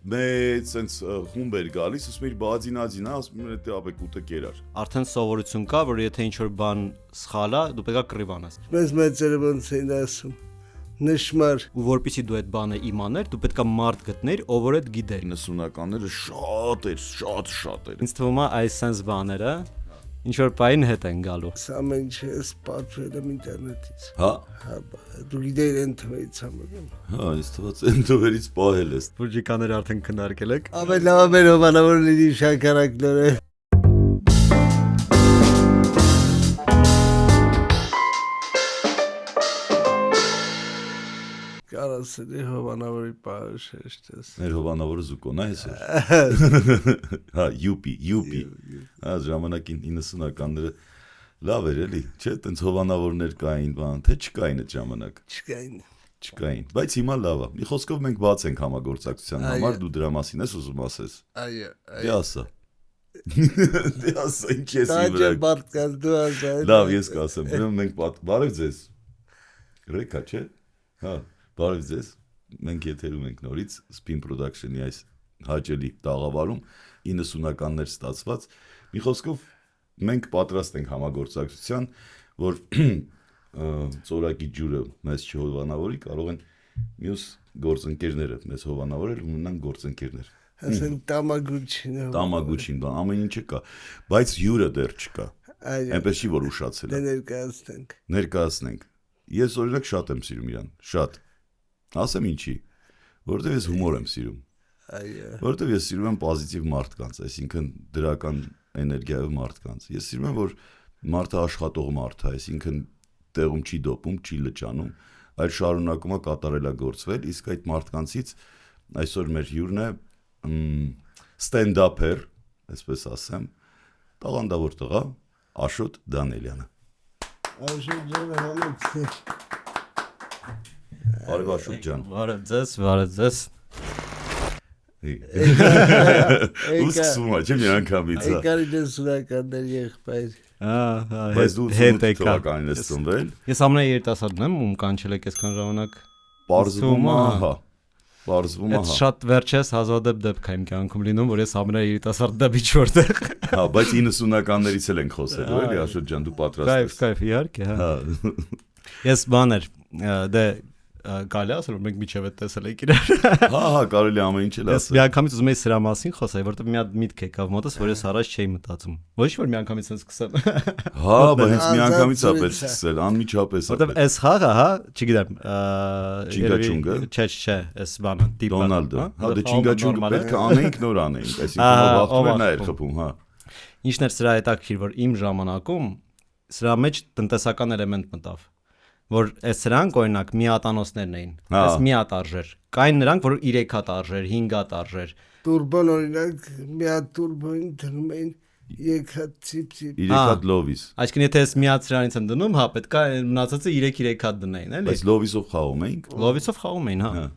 մեծ sense խումբ էր գալիս, ասում էր բադինադինա, ասում էր դե ապեք ուտը կերար։ Արդեն սովորություն կա, որ եթե ինչ-որ բան սխալ է, դու պետք է կռիվ անես։ Մեզ մեծերը ոնց էին ասում, նշմար։ Ու որպեսզի դու այդ բանը իմաներ, դու պետք է մարդ գտներ, ով որ այդ գիտեր։ 90-ականները շատ էր, շատ էր։ Ինձ թվում է այս sense բաները ինչ որ բային հետ են գալու։ Սա ամեն ինչ ես պատվել եմ ինտերնետից։ Հա։ Հա, դու գիտեիր այն թվերից համարում։ Հա, ինձ թվաց այն դովերից պահել ես։ Բուժիկաներ արդեն քննարկել եք։ Ամեն լավ մեր հովանավոր լինի շաքարակները։ Կարասելի հովանավորի պարաշեշտես։ Մեր հովանավորը Զուկոն է էս։ Հա, UP։ Հա, ժամանակին 90-ականները լավ էր էլի, չէ՞, տենց հովանավորներ կային, բան, թե չկային այդ ժամանակ։ Չկային, բայց հիմա լավ է։ Մի խոսքով մենք բաց ենք համագործակցության համար, դու դրա մասին ես ուզում ասես։ Այո, Դե ասա։ Դե ասա, ինչ ես իմ վրա։ Դա բարձր դու ասա։ Լավ, ես կասեմ, ուրեմն մենք բարև ձեզ։ Ռեկա, չէ՞։ Հա, բարև ձեզ։ Մենք եթերում ենք նորից Spin Production-ի այս հաճելի տաղավարում 90-ականներ ստացված։ Մի խոսքով մենք պատրաստ ենք համագործակցության, որ ծորակի ջուրը մեզ չհովանավորի, կարող են մյուս գործընկերները մեզ հովանավորել ու մնան գործընկերներ։ Ասեն Տամագուչին։ Տամագուչին, բան, ամեն ինչը կա, բայց հյուրը դեռ չկա։ Այո։ Այնպես չի որ ուշացել է։ Դե ներկայացնենք։ Ներկայացնենք։ Ես օրինակ շատ եմ սիրում իրան, շատ։ Ասեմ ինչի, որովհետև ես հումոր եմ սիրում։ Այո։ Որովհետև ես սիրում եմ պոզիտիվ մարդկանց, այսինքն դրական էներգիայով մարդկանց։ Ես սիրում եմ, որ մարդը աշխատող մարդ է, այսինքն տեղում չի դոպում, չի լճանում, այլ շարունակում է կատարելագործվել, իսկ այդ մարդկանցից այսօր մեր հյուրն է ստենդափեր, այսպես ասեմ, տաղանդավոր տղա Աշոտ Դանելյանը։ Աշոտ ջան, համեցի։ Բարև Աշոտ ջան։ Բարև ձեզ։ Ուսկսում է, չէ՞ մի անգամից։ Եկար ինձ սուրականներ եղբայր։ Բայց դու հետ եկա։ Ես ծնվել։ Ես ամենա երիտասարդն եմ, ում կանչել եք այսքան ժամանակ։ Պարզվում է, հա։ Պարզվում է, հա։ հա։ Շատ վերջես հազվադեպ դեպք է իմ կյանքում լինում, որ ես ամենա երիտասարդ դեպի չորտեղ։ Հա, բայց 90-ականներից էլ ենք խոսելու, էլի Աշոտ ջան, դու պատրաստ ես։ Կայֆ, իհարկե, հա։ Հա։ Ես բաներ, դե կարելի ասել որ մենք միջև է տեսել ենք իրար։ Հա, կարելի ամեն ինչ էլ Ես ասել։ միանգամից ուզում եի սրա մասին խոսել, որովհետև մի հատ միտք եկավ մոտս, որ ես առաջ չէի մտածում։ Ոչ որ միանգամից sense սկսեմ։ Հա, բայց միանգամից է պետք սկսել, անմիջապես է։ Որովհետև այս խաղը, հա, չգիտեմ, Չինգաչունգը։ Չէ, այս բանը, տիպը։ Դոնալդը։ Հա, դե Չինգաչունգը պետք է անենք, նոր անենք, այսինքն վախտում նա էր խփում, հա։ Ինչն էր սրա հետաքրքիր, որ իմ ժամանակում սրա մեջ տնտեսական էլեմենտ մտավ, որ այս սրանք օրինակ միատանոցներն էին, այս մի հատ արժեր։ Կային նրանք, որ 3 հատ արժեր, 5 հատ արժեր։ Տուրբոն օրինակ մի հատ տուրբոին դնում էին 3 հատ ցիպ։ 3 հատ լովիս։ Այսինքն եթե ես մի հատ սրանից եմ դնում, հա, պետք է մնացածը 3 հատ դնեին, էլի։ Բայց լովիսով խաղում էինք։ Լովիսով խաղում էին, հա։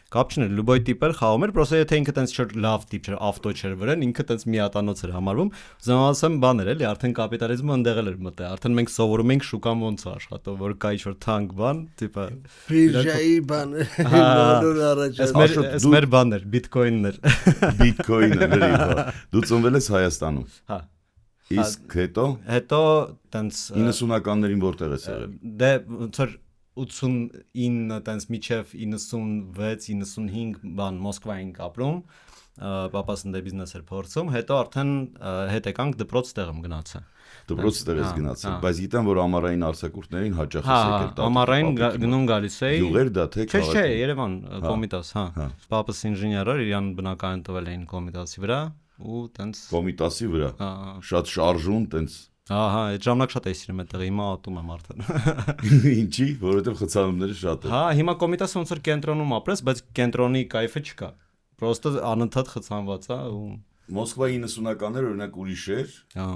Կապ չուներ, լուբոյ տիպեր խաղում էր, պրոստը եթե ինքը տենց չէր լավ տիպ չէր, ավտո չէր վրան, ինքը տենց միատանոց էր համարվում։ Զանազան բաներ էլի, արդեն կապիտալիզմը ընդեղել էր մտել, արդեն մենք սովորում ենք շուկան ոնց է աշխատում, որ կա ինչ-որ թանկ բան, տիպը Բիրժայի բանը, նոր առաջ։ Այս մեր բաներ, բիտկոիններ։ Բիտկոինը լրի, հա։ Դու ծնվել ես Հայաստանում։ Հա։ Իսկ հետո տենց 90-ականներին որտեղ ես եղել։ Դե ոնց որ 89 տենց միջև 96-95 բան Մոսկվա ենք ապրում, պապաս ընդ բիզնես էր փորձում, հետո արդեն հետ եկանք դպրոց տեղում գնացա։ Դպրոց տեղ ես գնացել, բայց գիտեմ որ ամառային արձակուրդներին հաճախ ես եկել տատիկի։ Ամառային գնում գալիս էի։ Գյուղեր դա թե Չէ, Երևան, Կոմիտաս, հա։ Պապաս ինժեներ էր, իրան բնակարան տվել էին Կոմիտասի վրա ու տենց Կոմիտասի վրա։ Շատ շարժուն տենց։ Ահա, այդ ժամանակ շատ էի սիրում այդտեղ, հիմա ատում եմ արդեն։ Ինչի, որովհետև խցանումները շատ են։ Հա, հիմա Կոմիտասը ոնց որ կենտրոնում ապրես, բայց կենտրոնի կայֆը չկա։ Պրոստը անընդհատ խցանված է ու Մոսկվայի 90-ականները օրինակ ուրիշ էր։ Հա։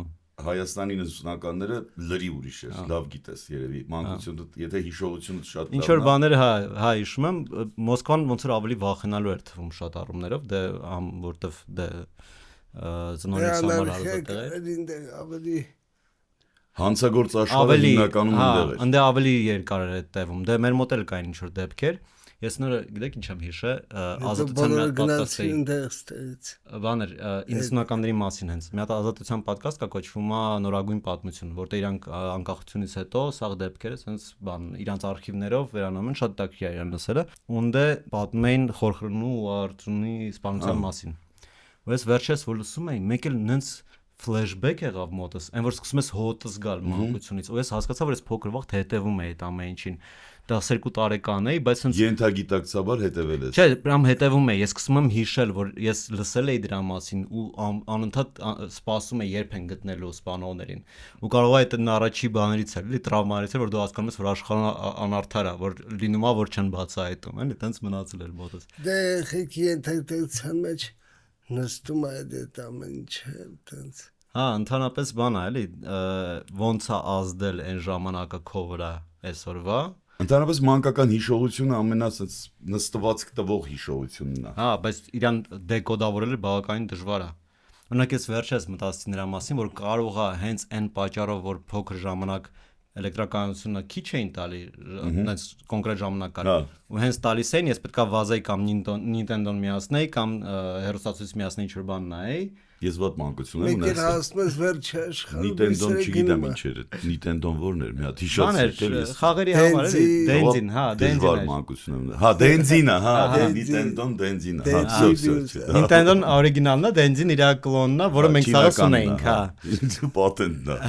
Հայաստանի 90-ականները լրի ուրիշ էր, լավ գիտես երևի, մանկությունը, եթե հիշողությունը շատ լավն է։ Ինչ որ բաներ, հա, հիշում եմ, Մոսկվան ոնց որ ավելի վախենալու էր թվում շատ առումներով, դե որտեվ դե ծնողներից համար ազատ էր։ Ավելի Հանցագործ աշխարհը հիմնականում այնտեղ էր։ Այնտեղ ավելի երկար էր այդ տևում։ Դե մեր մոտ էլ կային ինչ-որ դեպքեր։ Ես նորը գիտեք ինչ եմ հիշը, ազատության մի պատկաստ բաներ 90-ականների մասին հենց։ Մի հատ ազատության պատկաստ կա կոչվում է Նորագույն պատմություն, որտեղ իրանք անկախությունից հետո սաղ դեպքերը հենց բան իրանք արխիվներով վերանում են, շատ տակի է իրան լսելը։ Ունդե պատմում էին Խորխրնու ու Արծունի սպանության մասին։ Ու ես վերջերս որ լսում էի, մեկ էլ նենց ֆլեշբեք եղավ մոտս, այն որ սկսում ես հոտս գալ մանկությունից, ու ես հասկացա, որ ես փոքր վաղ հետևում էի այդ ամեն ինչին։ 12 տարեկան էի, բայց հենց ենթագիտակցաբար հետևել ես։ Չէ, прям հետևում էի, ես սկսում եմ հիշել, որ ես լսել էի դրա մասին ու անընդհատ սպասում էի երբ են գտնելու սպանողներին։ Ու կարող է այդ առաջի բաներից էլ, էլի տրավմաներից էլ, որ դու հասկանում ես, որ աշխարհը անարդար է, որ լինում է, որ չեն բացահայտում, էլի, տենց մնացել էր մոտս։ Դե խիքի ենթագիտակցության մեջ նստում է այդ ամեն ինչը, տենց։ Հա, ընդհանրապես բան է, էլի, ոնց է ազդել այն ժամանակը քո վրա այսօրվա։ Ընդհանրապես մանկական հիշողությունը ամենասենց նստվածք տվող հիշողությունն է։ Հա, բայց իրան դեկոդավորելը բավականին դժվար է։ Օրինակ ես վերջերս մտածեցի նրա մասին, որ կարող է հենց այն պատճառով, որ փոքր ժամանակ էլեկտրականությունը քիչ էին տալի, այնց կոնկրետ ժամանակ կար։ Ու հենց տալիս էին, ես պետքա վազեի կամ Nintendo-ն միացնեի կամ հեռուստացույց միացնեի ինչ-որ բան նայեի։ Ես ված մանկություն եմ ունեցել։ Մեկ հասնում ես վերջը աշխարհում։ Nintendo-ն չգիտեմ ինչ էր։ Nintendo-ն ո՞րն էր։ Մի հատ հիշացել ես։ Խաղերի համար էլի, Denzin, հա, Denzin մանկություն եմ։ Հա, Denzin-ը, հա, Nintendo-ն Denzin-ը։ Հա, Nintendo-ն օրիգինալն է, Denzin իր կլոնն է, որը մենք սաղս ունեինք, հա։ Պատենտն է։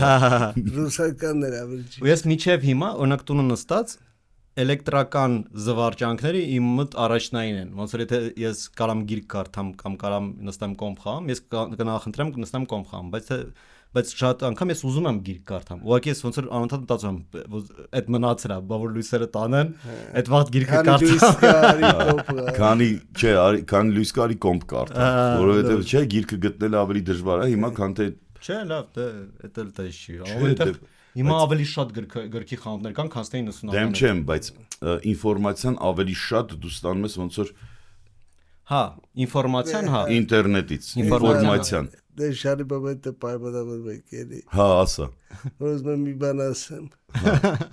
Ռուսականն էր ավելի։ Ու ես միջև հիմա օրինակ տունը նստած էլեկտրական զվարճանքները իմ մոտ առաջնային են։ Ոնց որ եթե ես կարամ գիրք կարդամ կամ կարամ նստեմ կոմփ խաղամ, ես կնախընտրեմ նստեմ կոմփ խաղամ, բայց շատ անգամ ես ուզում եմ գիրք կարդամ։ Ուղղակի ես ոնց որ անընդհատ մտածում եմ, այդ մնացել է, բա որ լույսերը տանեն, այդ վաղ գիրքը կարդամ։ Քանի լույս կարի կոմփ կարդամ, որովհետև չէ գիրքը գտնելը ավելի դժվար է, հիմա քան թե Չէ, լավ, դա էլ տես չի։ Այնտեղ հիմա ավելի շատ գրքի խանութներ կան, քան 90-ականներ։ Դեմ չեմ, բայց ինֆորմացիան ավելի շատ դու ստանում ես ոնց որ Հա, ինֆորմացիան, հա, ինտերնետից, ինֆորմացիան։ Դե շարի բաբետը պայմանավորվեք էլի։ Հա, ասա։ Որ մի բան ասեմ։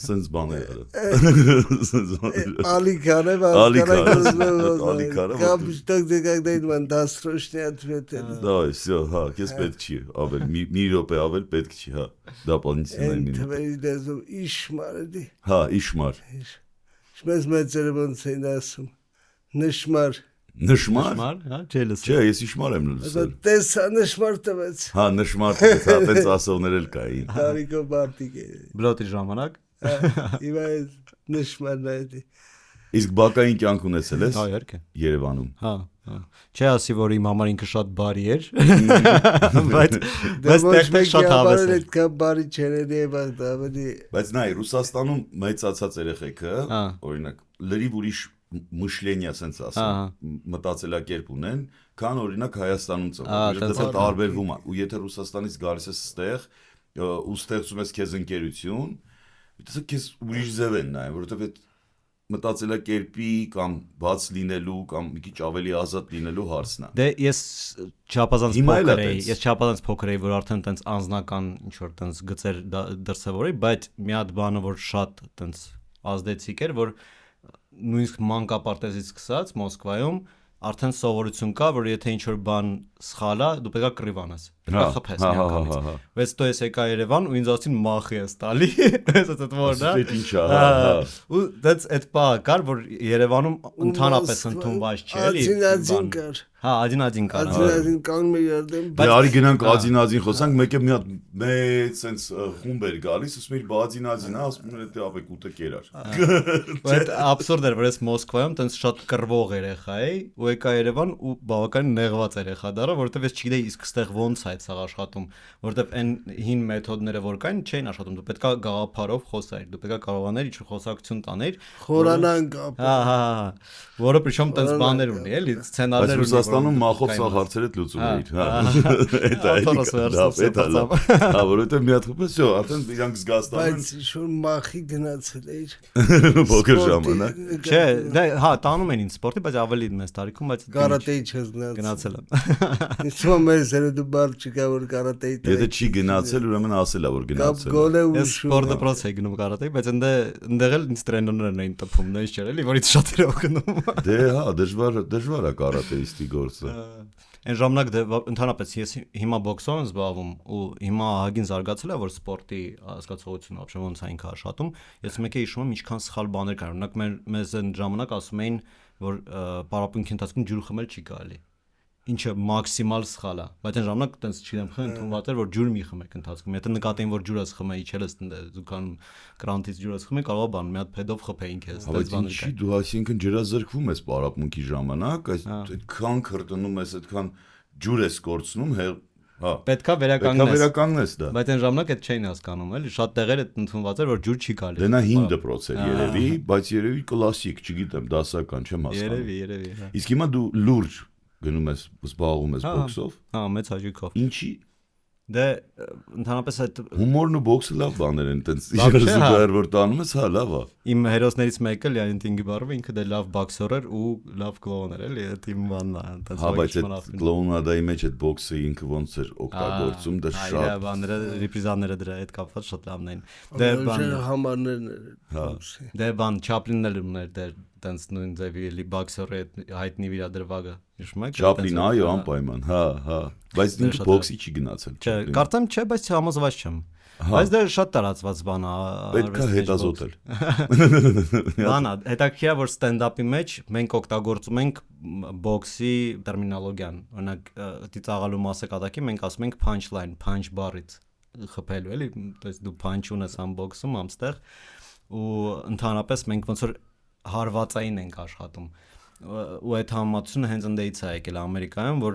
Սենց բան է։ Ալիքանը Կամ что դեկադային ման դասրոշնի ответել։ Да, всё, հա, քեզ պետք չի, ավել մի րոպե ավել պետք չի, հա։ Дополнительно մի։ Թվերի դեզով իշմար էլի։ Հա, իշմար։ Շմես մեծերը ոնց էին ասում։ Նշմար։ Նշմար, հա, չէ լսել։ Չէ, ես իշմար եմ լսել։ Տեսա նշմար տվեց։ Հա, նշմար տվեց, հա, տենց ասողներ էլ կային։ Տարիքով բարտիկ է։ Բլոթի ժամանակ։ Իվա նշմարն է։ Իսկ բակային կյանք ունեցել ես։ Հա, իհարկե։ Երևանում։ Հա, հա։ Չէ ասի, որ իմ համար ինքը շատ բարի էր, բայց տեխնիկ շատ հավես էր։ Այդքան բարի չէր եւ ավելի։ Բայց նայ, Ռուսաստանում մեծացած երեխեքը, օրինակ, լրիվ ուրիշ մշլենիա sense ասեմ, մտածելակերպ ունեն, քան օրինակ Հայաստանում ծնվել, որովհետեւ տարբերվում է։ Ու եթե Ռուսաստանից գալիս ես ստեղ, ու ստեղծում ես քեզ ընկերություն, դու քեզ ուրիշ ձև են նայում, որովհետեւ այդ մտածելակերպի կամ բաց լինելու կամ մի քիչ ավելի ազատ լինելու հարցն է։ Դե ես չափազանց փոքր էի, որ արդեն տենց անձնական ինչ որ տենց գծեր դրսևորեի, բայց մի հատ բանը որ շատ տենց ազդեցիկ էր, որ նույնիսկ մանկապարտեզից սկսած Մոսկվայում արդեն սովորություն կա, որ եթե ինչ-որ բան սխալ է, դու պետք է կռիվ անես, պետք է խփես մի անգամից։ Բայց դու ես եկա Երևան ու ինձ ասին մախի ես տալի, ես այդ որն է։ Դա ինչ է։ Ու դից այդ բանը կար, որ Երևանում ընդհանրապես ընդունված չէ, էլի։ Ադին կար։ Հա, ադին կար։ Ադին կան մի երդեմ։ Դե արի գնանք ադին խոսանք, մեկը մի հատ մեծ sense խումբ էր գալիս, ասում էր ադին, ասում էր դե ապեք ուտը կերար։ Բայց абսուրդ էր, որ ես Մոսկվայում տենց շատ կռվող երեխա էի, ու եկա Երևան ու բավականին նեղված երեխա դառա, որովհետև ես չգիտեի իսկ ստեղ ոնց է սա աշխատում, որովհետև այն հին մեթոդները որ կային չէին աշխատում, դու պետքա գաղափարով խոսայիր, դու պետքա կարողանար ինչ խոսակցություն տանել, խորանան կապ։ Հա, որը причем տենց բաներ ունի, էլի, սցենարներ ունի, Հայաստանում մախով սա հարցերը լուծում էիր, հա։ Դա լավ, հա, որովհետև մի հատ խփես, շո, արդեն իրանք զգաստանում են։ Բայց շուտ մախի գնացել էիր։ Փոքր ժամանակ։ Չէ, դա հա, տանում են ինձ սպորտի, բայց ավելի մեծ տարիքում, բայց Կարատեի չես գնացել եմ։ Իսկ մեր սերունդը բար չկա որ կարատեի։ Եթե չի գնացել, ուրեմն ասել է որ գնացել։ Գոլը ու Ես սպորտ դպրոց էի գնում կարատեի, բայց ընդեղ էլ ինձ տրեներներն էին տպում, նույնիսկ չէր էլի, որից շատ էր օգնում։ Դե հա, դժվար է կարատեիստի գործը։ Այն ժամանակ ընդհանրապես ես հիմա բոքսով եմ զբաղվում ու հիմա ահագին զարգացել է որ սպորտի հասկացողությունը вообще ոնց է ինքը աշխատում։ Ես մեկը հիշում եմ ինչքան սխալ բաներ կար։ Օրինակ մեզ այն ժամանակ ասում էին որ պարապմունքի ընթացքում ջուր խմել չի կարելի։ Ինչը մաքսիմալ սխալ է, բայց այն ժամանակ տենց չգիտեմ ընդունված էր որ ջուր մի խմեք ընթացքում։ Եթե նկատեին որ ջուրս խմեի, իջելս զուգանում կրանտից ջուրս խմեի, կարող է բան մի հատ փեդով խփեին քեզ, այդպես բաներ կա։ Դու այսինքն ջրազրկվում ես պարապմունքի ժամանակ, այդքան քրտնում ես, այդքան ջուր ես կորցնում, հա։ Պետքա վերականգնես դա։ Բայց այն ժամանակ այդ չէին հասկանում, էլի, շատ տեղեր այդ ընդունված էր որ ջուր չի կարելի։ Դե նա 5 դպրոց էր երևի, բայց երևի կլասիկ, չգիտեմ, դասական չեմ հասկանում։ Երևի։ Իսկ հիմա դու լուրջ գնում ես, զբաղվում ես բոքսով։ Հա, մեծ հաճույքով։ Ինչի։ Դե ընդհանրապես այդ հումորն ու բոքսը լավ բաներ են, տենց զուգահեռ որ տանում ես, հա, լավ է։ Իմ հերոսներից մեկը Լեոնիդ Տինգիբարովը ինքը դե լավ բոքսեր էր ու լավ կլոուն էր, էլի, այդ իմ բանն է, տենց հա, բայց այդ կլոունադայի մեջ այդ բոքսը ինքը ոնց էր օգտագործում, դա շատ։ Այո, բաները, ռեպրիզաները դրա հետ կապված շատ լավն էին։ Դե բան համարներն էր։ Հա։ Դե բան Չապլինն էլ ուներ դե տենց նույն ձևի էլի բոքսերի հետ հայտնի վիրադրվագը։ Հիշում եք։ Չապլին, այո, անպայման, հա։ Բայց ինքը բոքսի չի գնացել։ Չէ, կարծեմ չէ, բայց համոզված չեմ։ Բայց դա շատ տարածված բան է։ Պետք է հետազոտել։ Բանա, հետաքրքիր է որ ստենդափի մեջ մենք օգտագործում ենք բոքսի տերմինոլոգիան։ Օրինակ, ծիծաղալու մասեկատակի մենք ասում ենք punchline, punch bar-ից խփելու, էլի, այսինքն դու punch ունես ամ բոքսում, ամստեղ ու ընդհանրապես մենք ոնց որ հարվածային ենք աշխատում։ Ու այդ համեմատությունը հենց ընդդեից է եկել Ամերիկայում, որ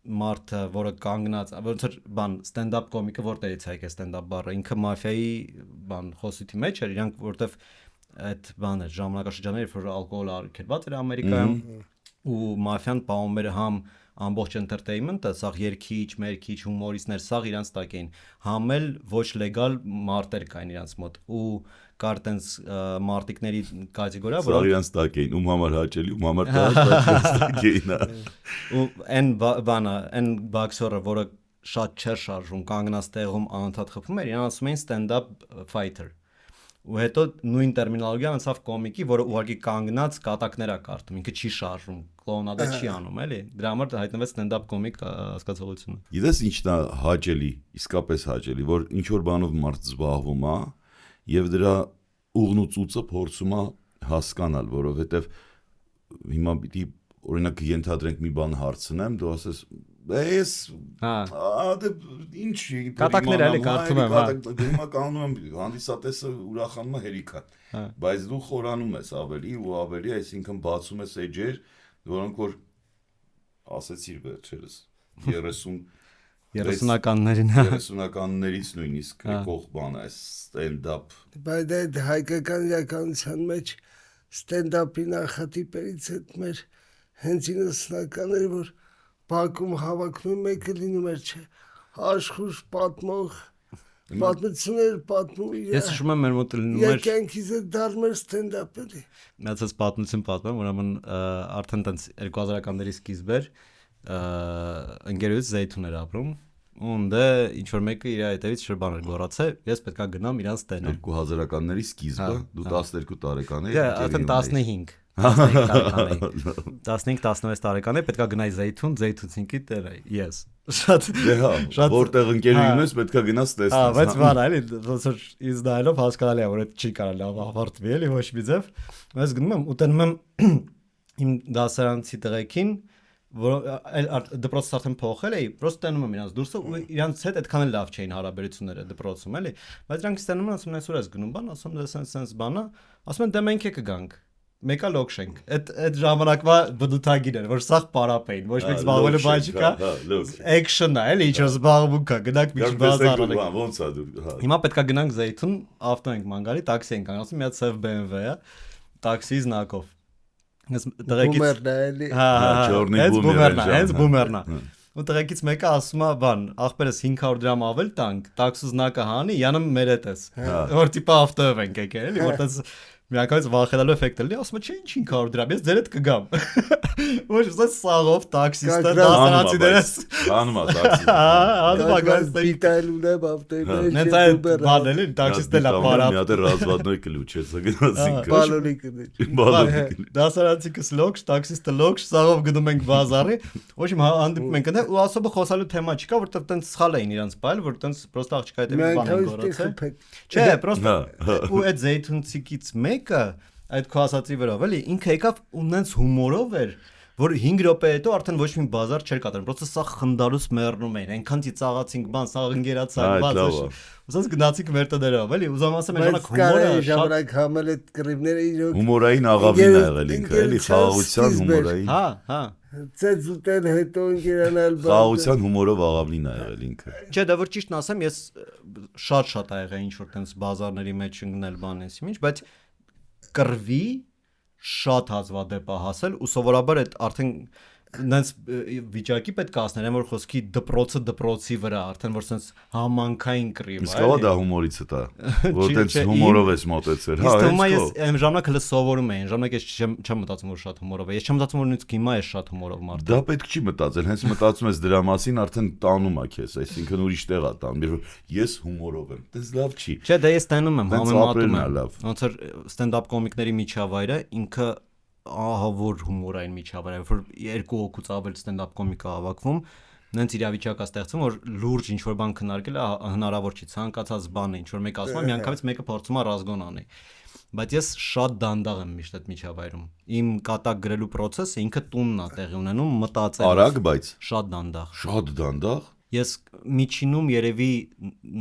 մարդը, որը կանգնած, ոնց որ բան ստենդափ կոմիկը որտեղից է եկել ստենդափ բառը, ինքը մաֆիայի բան խոսիթի մեջ էր, իրանք որտեվ այդ բանը ժամանակաշրջաններ, որ ալկոհոլը արգելված էր Ամերիկայում ու մաֆիան պահում էր համ ամբողջ entertainment-ը, սաղ երգիչ, մերգիչ, հումորիստներ, սաղ իրանց տակ էին, համ էլ ոչ լեգալ մարտեր կային իրանց մոտ ու կար տենց մարտիկների կատեգորիա, որոնք սաղ իրանց տակ էին, ում համար հաճելի, ում համար տակ էին։ Ու այն բանը, այն բոքսերը, որը շատ չէր շարժում, կանգնած տեղում անընդհատ խփում էր, իրան ասում էին stand-up fighter։ Ու հետո նույն տերմինոլոգիան անցավ կոմիկի, որը ուղղակի կանգնած կատակներ է կարդում, ինքը չի շարժում, կլոունադա չի անում, էլի։ Դրա համար հայտնվեց ստենդափ կոմիկ հասկացողությունը։ Գիտես ինչն է հաճելի, իսկապես հաճելի, որ ինչ որ բանով մարդ զբաղվում է եւ դրա ուղն ու ծուծը փորձում է հասկանալ, որովհետեւ հիմա պիտի օրինակ ենթադրենք մի բան հարցնեմ, դու ասես ես դե ինչ կատակներ էլի կարդում եմ, հա։ Հիմա կանում եմ հանդիսատեսը ուրախանում է հերիքա, բայց դու խորանում ես ավելի ու ավելի, այսինքն բացում ես էջեր, որոնք որ ասեցիր վերջերս 30-ականներից նույնիսկ եկող բան է ստենդափ։ Բայց այդ հայկական իրականության մեջ ստենդափի նախատիպերից այդ մեր հենց 90-ականներ որ Բակում հավաքնում մեկը լինում էր չէ, աշխուժ պատմող, պատմություններ պատմում իր։ Ես հիշում եմ մեր մոտ լինում էր։ Եկենքից է դառնում էր ստենդափ էլի։ Մյացած պատմություն պատմեմ, ուրեմն արդեն տենց 2000-ականների սկիզբ էր, ընկերուց Զեյթուն էր ապրում, ու ինչ որ մեկը իր հետևից շրջան էր գոռացել, ես պետքա գնամ իրանց տենը։ 2000-ականների սկիզբը, դու 12 տարեկան էի։ Դե, արդեն 15 15-16 տարեկան է, պետքա գնայի Զեյթուն, Զեյթունցինքի տերը, ես։ Շատ որտեղ ընկերուհին ես պետքա գնաս տեսնես։ Հա, բայց բան էլի, ոնց որ ինձ նայելով հասկանալի է, որ այդ չի կարա լավ ավարտվի էլի ոչ մի ձև։ Ես գնում եմ ու տենում եմ իմ դասարանցի տղեկին, որ դպրոցը արդեն փոխել էի, պրոստը տենում եմ իրանց դուրսը ու իրանց հետ այդքան էլ լավ չէին հարաբերությունները դպրոցում էլի, բայց իրանք ստենում են ասում են այսօր ես գնում բան, ասում դե սենց բանա, ասում են դե մենք եք գանք։ Մեկա լոքշենք։ Այդ ժամանակվա բդութագին էր, որ սաղ պարապ էին, ոչ մեկ զբաղվելու բան չկա։ Action-ն է, էլի ինչ զբաղվում կա, գնանք մի քիչ բազարը։ Ոնց է դու։ Հիմա պետքա գնանք Զեյթուն, ավտո ենք ման գալի, տաքսի ենք անցնում, մի հատ սև BMW-ը, տաքսի զնակով։ Բումերն է էլի։ Չորնի հենց բումերն է։ Ու տղեկից մեկը ասում է, բան, ախպերս 500 դրամ ավել տանք, տաքսուզնակը հանի, յանը մեր հետս։ Որ տիպա ավտոյով ենք եկել, էլի, որտես միանգամից վախենալու էֆեկտ էլի, ասում է, չէ, ինչ 500 դրամ, ես ձեր հետ կգամ։ Ոչ, ասած սաղով տաքսիստը դասարանցիներս։ Անում է տաքսիստ։ Ադմագանց Պիտայլ ունեմ ավտոյի մեջ։ նենց այդ բան էլի, տաքսիստը լա պարա։ Մի հատ ռազմատնոյ կլուչ է, սա Բալոնի կնեջ։ Դասարանցիկս լոքշ, տաքսիստը լոքշ, սաղով գնում ենք բազարի։ Ոչ իմ հանդիպում ենք այնտեղ ու ասոբը խոսալու թեմա չկա, որտեղ տենց սխալ էին իրանց բայել, որ տենց պրոստը աղջիկա հետ բան են գորացել։ Չէ, պրոստը ու այդ զեյթունցիկից մեկը այդ քո ասացի վրով էլի ինքը եկավ ու նենց հումորով էր որ 5 րոպե հետո արդեն ոչ մի բազար չէր կատարում պրոստը սա խնդալուց մեռնում էին այնքան ծիծաղացինք բան սա ընկերացանք բաց ուսած գնացինք մեր տներով էլի ուզում ասեմ ժամանակ հումորը ժամանակ համել այդ կռիվները իրոք հումորային աղավին ա եղել ինքը էլի խաղաղության հումորային հա ծեծ ուտել հետո ընկերանալ խաղաղության հումորով աղավին ա եղել ինքը չէ դա որ ճիշտն ասեմ ես շատ ա եղել ինչ որ տենց բազարների մեջ ընկնել բանես ինչ բայց կռվի շատ հազվադեպ է հասել ու սովորաբար այդ արդեն նենց վիճակի պետք է ասներ որ խոսքի դպրոցի վրա արդեն որ sense համանքային կռիվ է իսկ ո՞վ դա հումորից է որ տենց հումորով ես մոտեցել հա ես այն ժամանակ հենց սովորում եմ ժամանակ ես չեմ մտածում որ շատ հումորով է ես չեմ մտածում որ նույնիսկ հիմա է շատ հումորով մարդ դա պետք չի մտածել հենց մտածում ես դրա մասին արդեն տանում ա քեզ այսինքն ուրիշ տեղ ա տանում ես հումորով եմ տես լավ չի չէ դա ես տենում եմ համեմատում եմ լավ ոնց որ ստենդափ կոմիկների միջավայրը ինքը ահա որ հումորային միջավայր է որ երկու հոգուց ավել ստենդափ կոմիկա հավաքվում նենց իրավիճակ է ստեղծում որ լուրջ ինչ որ բան քննարկելը հնարավոր չի ցանկացած բան է ինչ որ մեկը ասում է միանգամից մեկը փորձում է ռազգոն անի բայց ես շատ դանդաղ եմ միշտ այդ միջավայրում իմ կատակ գրելու process-ը ինքը տունն է տեղի ունենում մտածել արագ բայց շատ դանդաղ ես միջինում երևի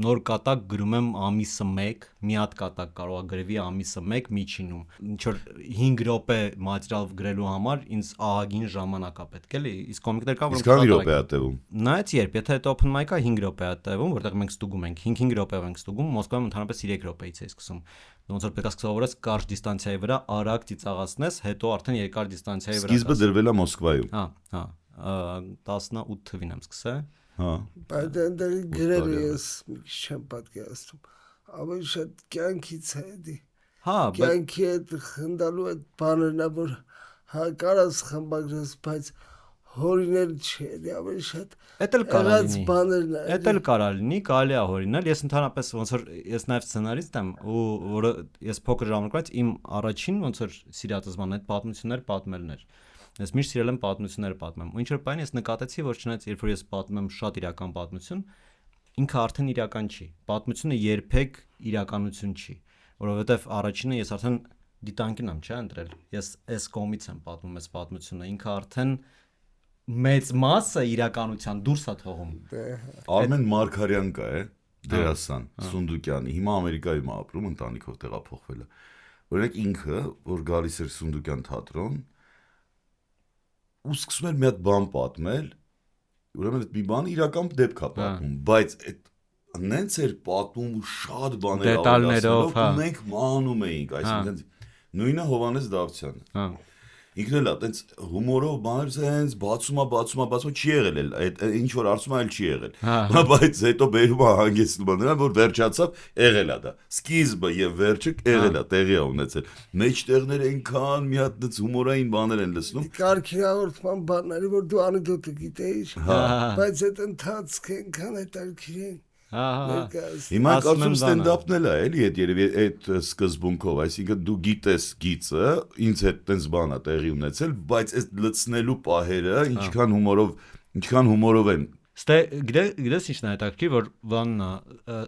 նոր կատակ գրում եմ ամիսը 1 մի հատ կատակ կարող է գրվի ամիսը 1 միջինում ինչ որ 5 րոպե մատերիալ գրելու համար ինձ ահագին ժամանակ է պետք էլի իսկ կոմիկներ կան որոնք 5 րոպե է տևում նայած երբ եթե այդ open mic-ը 5 րոպե է տևում որտեղ մենք ստուգում ենք 5 րոպեով ենք ստուգում Մոսկվայում ընդհանրապես 3 րոպեից է սկսում ոնց որ պետք է սովորես կարճ դիստանցիայի վրա արագ ծիծաղացնես հետո արդեն երկար դիստանցիայի վրա սկիզբը դրվել է Մոսկվայում հա 18 թվին եմ սկսել հա բայց այնտեղ գրել ես մի քիչ չեմ պատկերացնում ավելի շատ կյանքից է դի հա կյանքի այդ խնդալու այդ բաներն որ հա կարաս խմբագրես բայց հորինել չէ ավելի շատ Էդ էլ կարա լինի բաներն Էդ էլ կարա լինի կարելի է հորինել ես ընդհանրապես ոնց որ ես նաև սցենարիստ եմ ու որը ես փոքր ժամանակից իմ առաջին ոնց որ սիրածս բան այդ պատմություններ պատմելն էր Ես միշտ սիրել եմ պատմություններ պատմեմ։ Ու ինչ որ բան ես նկատեցի, որ չնայած երբ որ ես պատմում եմ շատ իրական պատմություն, ինքը արդեն իրական չի։ Պատմությունը երբեք իրականություն չի, որովհետև առաջինը ես արդեն դիտանկին եմ, չէ՞, ընտրել։ Ես այս կողմից եմ պատմում այս պատմությունը, ինքը արդեն մեծ մասը իրականության դուրս է թողում։ Արմեն Մարգարյան կա է, դերասան, Սունդուկյանի, հիմա Ամերիկայում է ապրում, ընտանիքով տեղափոխվել է։ Օրինակ ինքը, որ գալիս էր Սունդուկյան թատրոն ու սկսում էր մի հատ բան պատմել, ուրեմն այդ մի բանը իրական դեպք է պատմում, բայց այդ նենց էր պատմում ու շատ բաներ դետալներով, ու մենք մանում էինք, այսինքն նույնը Հովհաննես Դավթյանը։ Ինքն էլ է, տենց հումորով բաներ ցենց բացում չի եղել էլ, այդ ինչ որ արծում այլ չի եղել։ Բայց հետո բերում է հանգեցնում նրան, որ վերջացավ, եղել է դա։ Սկիզբը եւ վերջը եղել է, տեղի է ունեցել։ Մեջտեղներ այնքան մի հատ դից հումորային բաներ են լսնում։ Կարգիրավորման բաները, որ դու անեկդոտը գիտեիր, բայց այդ ընթացքը այնքան է տալքիրին։ Հիմա կարծում ստենդափն էլ է, էլի այդ երևի այդ սկզբունքով, այսինքն դու գիտես գիծը, ինձ հետ տենց բան է տեղի ունեցել, բայց այդ լցնելու պահերը ինչքան հումորով են։ Գիտես ինչն է հետաքրքիր, որ բանն է,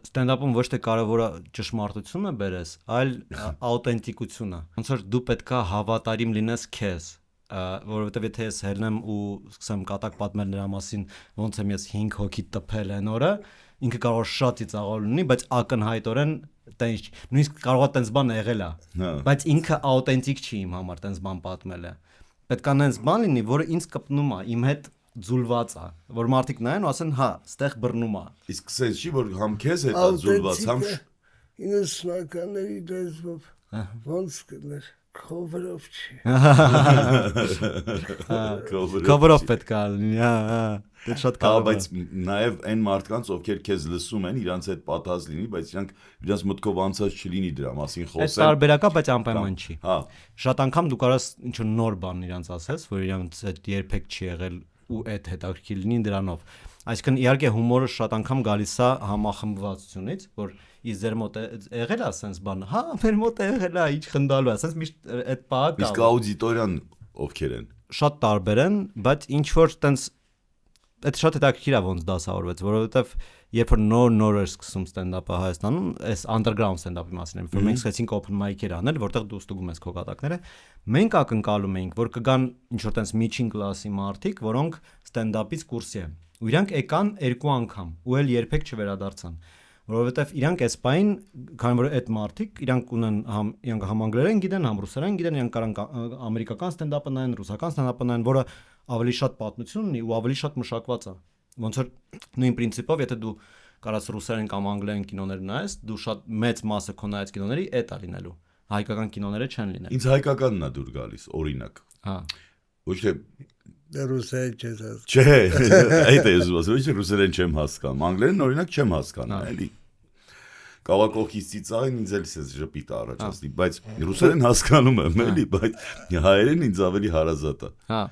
ստենդափում ոչ թե կարևորը ճշմարտությունը բերես, այլ աուտենտիկությունը։ Ոնց որ դու պետքա հավատարիմ լինես քեզ որովհետև եթե ես հեռնեմ ու սկսեմ կատակ պատմել նրա մասին ոնց եմ ես 5 հոգի տփել այն օրը ինքը կարող է շատ ծիծաղալ լինի բայց ակնհայտորեն տենց նույնիսկ կարող է տենց բան եղել է բայց ինքը աուտենտիկ չի իմ համար տենց բան պատմելը պետք է տենց բան լինի որը ինձ կպնում է իմ հետ ձուլված է որ մարդիկ նայեն ու ասեն հա ստեղ բռնում է իսկ սենց չի որ համ քեզ հետ է ձուլված համ 90-ականների դեզվով ոնց կներ Cover-ով չի։ Cover-ով պետք է լինի, Դա շատ կարևոր է։ Բայց նաև այն մարդկանց, ովքեր քեզ լսում են, իրանց հետ պատահած լինի, բայց իրանց մտքով անցած չլինի դրա մասին խոսել։ Այդ տարբերակա, բայց անպայման չի։ Հա։ Շատ անգամ դու կարաս ինչ-որ նոր բան իրանց ասես, որ իրանց հետ երբեք չի եղել ու այդ հետաքրքիր լինի դրանով։ Այսինքն իհարկե հումորը շատ անգամ գալիս է համախմբվածությունից, որ իսկ ձեր մոտ եղել է sense բան։ Հա, մեր մոտ եղել է, ինչ խնդալու է, sense միշտ այդ բանը կա։ Իսկ աուդիտորիան ովքեր են։ Շատ տարբեր են, բայց ինչ որ տենց այդ շատ հետաքրքիր է ոնց դասավորվեց, որովհետև երբ որ նոր էր սկսում ստենդափը Հայաստանում, այս underground ստենդափի մասին եմ, որ մենք սկսեցինք open mic-եր անել, որտեղ դու ստուգում ես քո կատակները, մենք ակնկալում էինք, որ կգան ինչ որ տենց միջին կլասի մարդիկ, որոնք ստենդափից կուրսի են։ Ու իրանք եկան 2 անգամ, ու էլ երբեք չվերադարձան, որովհետև իրանք այս պայն, քանի որ այդ մարդիկ իրանք ունեն իրանք համ անգլերեն գիտեն, համ ռուսերեն գիտեն, իրանք կարան ամերիկական ստենդափը նայեն, ռուսական ստենդափը նայեն, որը ավելի շատ պատմություն ունի ու ավելի շատ մշակված է։ Ոնց որ նույն պրինցիպով, եթե դու կարաս ռուսերեն կամ անգլերեն կինոներ նայես, դու շատ մեծ մասը քո նայած կինոների էդ է լինելու։ Հայկական կինոները չեն լինելու։ Ինձ հայկականն է դուր գալիս, օրինակ։ Հա։ Ոչ թե Ռուսերեն չես ասում։ Չէ, այդ է ուզում ասել, ոչ ռուսերեն չեմ հասկանում, անգլերեն օրինակ չեմ հասկանում, էլի։ Կաղակողքից ծիծաղին ինձ էլ էս ժպիտ առաջացնի, բայց ռուսերեն հասկանում եմ, էլի, բայց հայերեն ինձ ավելի հարազատ է։ Հա։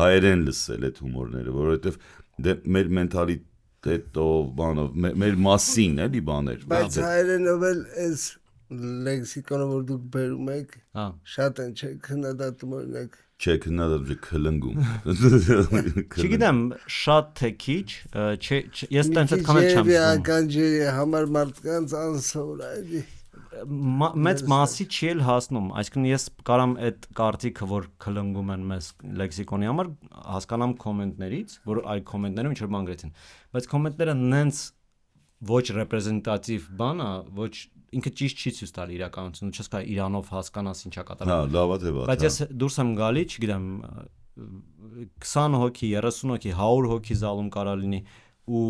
Հայերեն լսել այդ հումորները, որովհետև մեր մենթալիտետով, բանով, մեր մասին, էլի բաներ։ Բայց հայերենով էլ էս լեքսիկոնը, որ դուք բերում եք, Հա։ շատ են չէ քննադատում օրինակ։ Չէ, քննադատում քլնգում։ Չգիտեմ, շատ թե քիչ, ես տենց այդքան էլ չեմ զգում։ Ականջի համար մարդկանց անսովոր է։ Մեծ մասի չի էլ հասնում, այսինքն ես կարամ այդ կարծիքը, որ քլնգում են մեզ լեքսիկոնի համար, հասկանամ կոմենտներից, որ այլ կոմենտներում ինչ որ բան գրեցին, բայց կոմենտները նենց ոչ ռեպրեզենտատիվ բան է, ոչ ինքը ճիշտ չի ցույց տալի իրականությունը, չես կարող իրանով հասկանաս ինչա կատարվում։ Հա, լավ է թե վատ։ Բայց ես դուրս եմ գալի, չգիտեմ, 20 հոգի, 30 հոգի, 100 հոգի զալում կարա լինի ու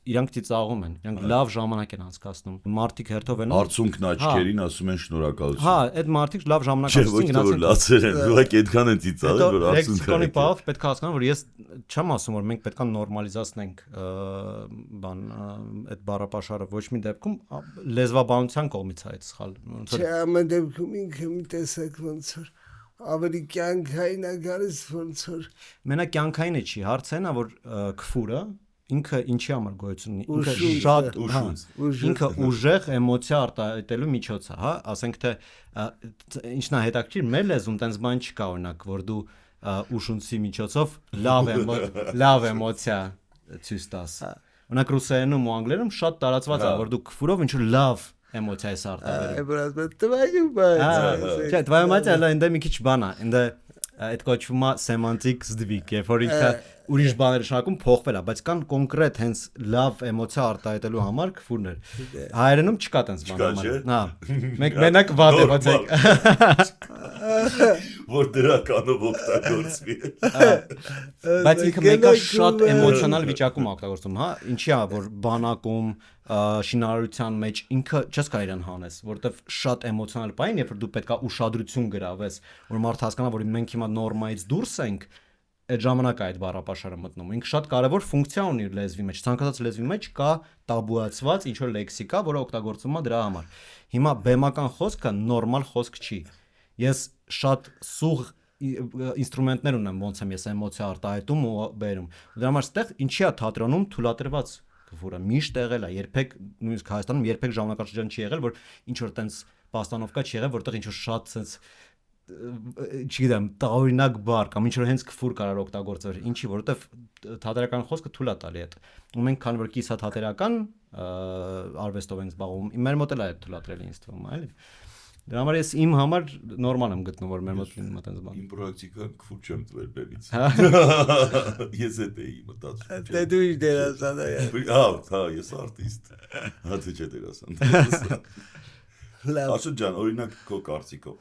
իրանք ծիծաղում են, իրանք լավ ժամանակ են անցկացնում։ Մարդիկ հերթով են Արցունքն աչքերին ասում են շնորհակալություն։ Հա, այդ մարդիկ լավ ժամանակ անցկացին, գնացին լացեր են, ուղղակի այդքան են ծիծաղել, որ արցունքը։ Լեքսիկոնի բաղ պետք է հասկանան, որ ես չեմ ասում, որ մենք պետք է նորմալիզացնենք բան այդ բառապաշարը ոչ մի դեպքում լեզվաբանության կողմից է այդ սխալ։ Չէ, ամեն դեպքում ինքը մի տեսակ ոնց որ ավելի կյանքային է գալիս, ոնց որ Մենակ կյանքայինը չի, հարցը նա որ քֆուրը ինքը ինչի համար գոյություն ունի, ինքը շատ ինքը ուժեղ էմոցիա արտահայտելու միջոց է, հա, ասենք թե ինչն է հետաքրքիր, մեր լեզուն տենց բան չկա օրինակ, որ դու ուշունցի միջոցով լավ էմոցիա ցույց տաս։ Օրինակ ռուսերենում ու անգլերենում շատ տարածված է, որ դու քֆուրով ինչ-որ լավ էմոցիա ես արտահայտում։ Այ բայց տվայու բայց։ Չէ, տվայու բայց այլ ինձ մի քիչ բան է, ինձ այդ կոչվում է սեմանտիկ սդվիկ, երբ որ ինքը ուրիշ բաներ շարքում փոխվել է, բայց կան կոնկրետ հենց լավ էմոցիա արտահայտելու համար քֆուրներ։ Հայերենում չկա տենց բան։ Հա։ Մենք մենակ վատ էմոցիա։ Որ դրականով օգտագործվի։ Բայց ինքը մեկը շատ էմոցիոնալ վիճակում օգտագործում, հա, ինչի է որ բանակում շինարարության մեջ ինքը չես կարող իրան հանես, որովհետև շատ էմոցիոնալ բան, երբ որ դու պետքա ուշադրություն գրավես, որ մարդը հասկանա, որ մենք հիմա նորմայից դուրս ենք, այդ ժամանակ այդ բառապաշարը մտնում։ Ինքը շատ կարևոր ֆունկցիա ունի լեզվի մեջ։ Ցանկացած լեզվի մեջ կա տաբուացված ինչ որ լեքսիկա, որը օգտագործվում է դրա համար։ Հիմա բեմական խոսքը նորմալ խոսք չի։ Ես շատ սուղ ինստրումենտներ ունեմ, ոնց եմ ես էմոցիա արտահայտում ու բերում։ Դրա համար ստեղ ինչի է թատրոնում թույլատրված քֆուրը միշտ եղել է, երբեք նույնիսկ Հայաստանում երբեք ժամանակաշրջան չի եղել, որ ինչ որ տենց պաստանովկա չի եղել, որտեղ ինչ որ շատ sense չգիտեմ, տարօրինակ բառ կամ ինչ որ հենց քֆուր կարող օգտագործել, ինչի, որովհետև թատերական խոսքը թույլ է տալի այդ։ Ու մենք քանի որ կիսա թատերական արվեստով ենք զբաղվում, մեր մոտ էլ է թույլատրել ինձ թվում, էլի։ Դրա համար ես իմ համար նորմալ եմ գտնում, որ մեր մոտ լինում է այդպես բան։ Իմ պրակտիկան քֆուր չեմ տվել բեմից։ Ես էդ էի մտածում։ Դե դու ինչ դերասան ես։ Հա, ես արտիստ։ Հա դու չէ դերասան։ Լավ։ Աշոտ ջան, օրինակ քո կարծիքով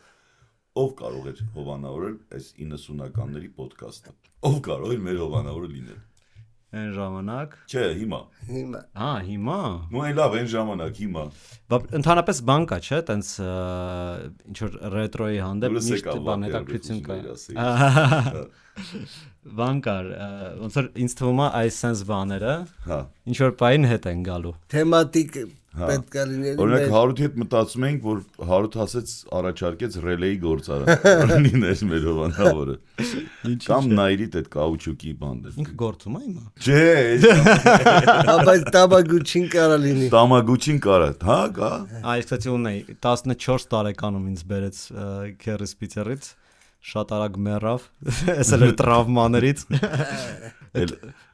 ով կարող էր հովանավորել այս 90-ականների ոդքասթը։ Ով կարող էր մեր հովանավորը լինել։ Այն ժամանակ։ Չէ, հիմա։ Հիմա Հիմա։ Նու այն լավ այն ժամանակ հիմա։ Ընդհանրապես բան կա, չէ, տենց ինչ որ ռետրոյի հանդեպ Դուրս միշտ եկավ բան վատերը, հետաքրքրություն կա։ ուզում էի ասել։ Բան կար, ոնց որ ինձ թվում է այս sense բաները Հա։ ինչ որ բային հետ են գալու։ թեմատիկ պետք է լինի։ Օրինակ Հարութի հետ մտածում էինք, որ Հարութ ասեց առաջարկեց ռելեի գործարան լիներ մեր հովանավորը։ Կամ Նայրիտ այդ կաուչուկի բանդը։ Ինքը գործում է հիմա։ Չէ, Բայց տաբագուչին կարա լինի։ Տամագուչին կարա, հա, կա։ Այս կստի ունեի 14 տարեկանում ինձ բերեց քերի սպիցերից շատ արագ մեռավ, ասել էր տրավմաներից։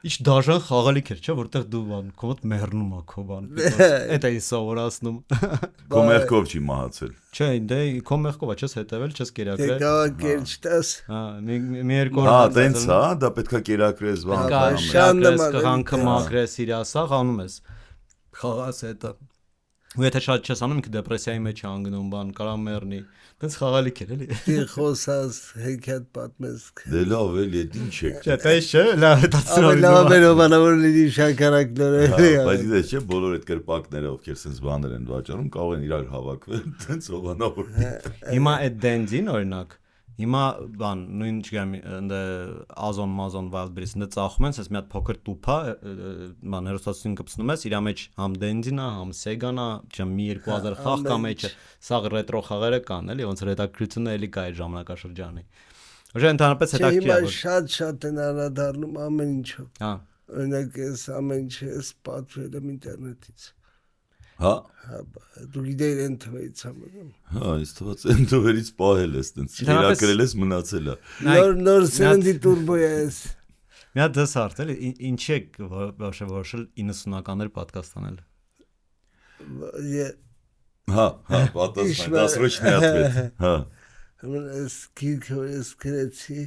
Ինչ դաժան խաղալիք էր, չէ, որտեղ դու բան քո մոտ մեռնում ա քո բան։ Էդ էի սովորացնում։ Քո մեղքով չի մահացել։ Չէ, դե քո մեղքով ա, չես հետևել, չես կերակրել։ Դե կա կերչ տաս։ Մի երկու Հա, տենց հա, դա պետքա կերակրես բան կա անում։ շանս կղանքը մաքրես իրասա անում ես։ Խաղաս հետը։ Ու եթե շատ չես անում, ինքը դեպրեսիայի մեջ է անգնում, բան կարա մեռնի։ Տենց խաղալիք էր էլի։ Դի խոսած հեքիաթ պատմես։ Դե լավ էլի, այդ ինչ է։ Չէ, տես չէ, լավ հետացրել։ Լավ բանավոր լինի շաքարակները։ Բայց դե չէ, բոլոր այդ կրպակները, ովքեր sense բաներ են վաճառում, կարող են իրար հավաքվել, տենց հովանավոր։ Հիմա այդ դենձին օրինակ հիմա բան նույն չգամ ընդ Amazon Wildberries ընդ ծախում են, ասես մի հատ փոքր տուփա բան հերոստացություն կպցնում ես, իր մեջ համ դենձինա, համ սեգանա, չեմ մի 2000 խաղ կա մեջը, սա ռետրո խաղերը կան, էլի ոնց որ հետաքրությունը էլի կա այդ ժամանակաշրջանի։ Ուժը ընդհանրապես հետաքրքիր է։ Հիմա շատ են անդրադառնում ամեն ինչով։ Հա։ Օրինակ ես ամեն ինչ պատվել եմ ինտերնետից։ Հա։ Դու գիտեիր այն թվայից համարում։ Հա, ինձ թվաց այն թվերից պահել ես, տենց իրակրել ես մնացել է։ Նոր սերնդի տուրբո ես։ Մի հատ դες հարց էլի ինչի է որոշել 90-ականներ պատկաստ անել։ Հա, պատասխան, դասրոչնի ответ։ Հա։ Ես գիրքը ես գրեցի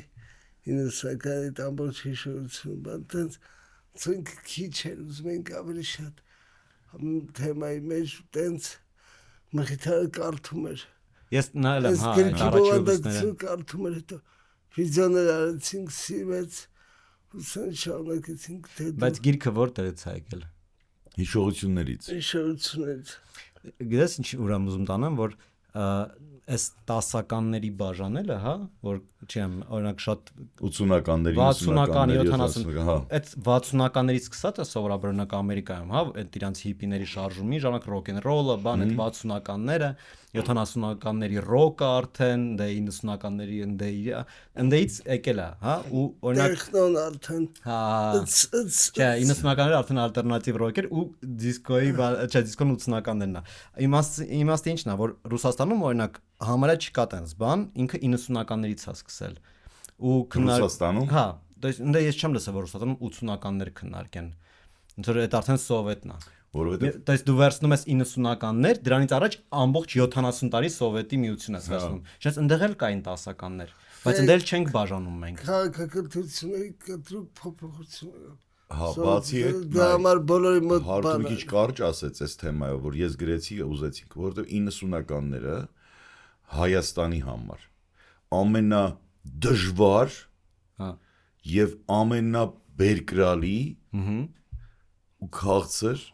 90-ականների ամբողջ հիշողություն, բանտենց ցույց քիչ էր, ուզում ենք ավելի շատ թեմայի մեջ տենց մխիթարը կարդում էր։ Ես նայել եմ, հա, առաջին կարդում էր հետո վիդեոներ արեցինք սիրեց ուսան շարունակեցինք թե բայց գիրքը որտեղից է եկել։ Հիշողություններից։ Հիշողություններից։ Գիտես ինչ ուրամ ուզում տանեմ, որ այս 10-ականների բաժանելը, հա, որ չեմ, օրինակ շատ 80-ականների, 60-ականների, 70-ականների, հա։ այդ 60-ականներից սկսած է սովորաբար օրինակ Ամերիկայում, հա, այդ իրանց հիպիների շարժումի ժամանակ ռոք-ն-ռոլը, բան, այդ 60-ականները, 70-ականների ռոկը արդեն, դե 90-ականների ընդեից եկել է, հա, ու օրինակ տեխնոն արդեն։ հա, չէ, 90-ականները արդեն ալտերնատիվ ռոք էր ու դիսկոյի, չէ, դիսկոն 80-ականներն է։ Իմաստը ինչն է, որ Ռուսաստանում օրինակ համարյա չկա տենց բան, ինքը 90-ականներից է սկսել։ Ու Ռուսաստանում։ Հա, դե ես չեմ լսել որ Ռուսաստանում 80-ականներ քննարկեն։ Ոնց որ այդ արդեն սովետն է։ Որովհետեւ Դες դու վերցնում ես 90-ականներ, դրանից առաջ ամբողջ 70 տարի սովետի միություն ես վերցնում։ Շենց ընդեղ էլ կային 10-ականներ, բայց ընդել չենք բաժանում մենք։ Քաղաքակրթությունների կտրուկ փոփոխությունները։ Հա, բացի այդ դա համար բոլորի մոտ Հարթուրը քիչ կարճ ասեց այս թեմայով, որ ես գրեցի, ուզեցինք, որովհետեւ 90-ականները Հայաստանի համար ամենադժվար Հա։ եւ ամենաբերկրալի ու քաղցր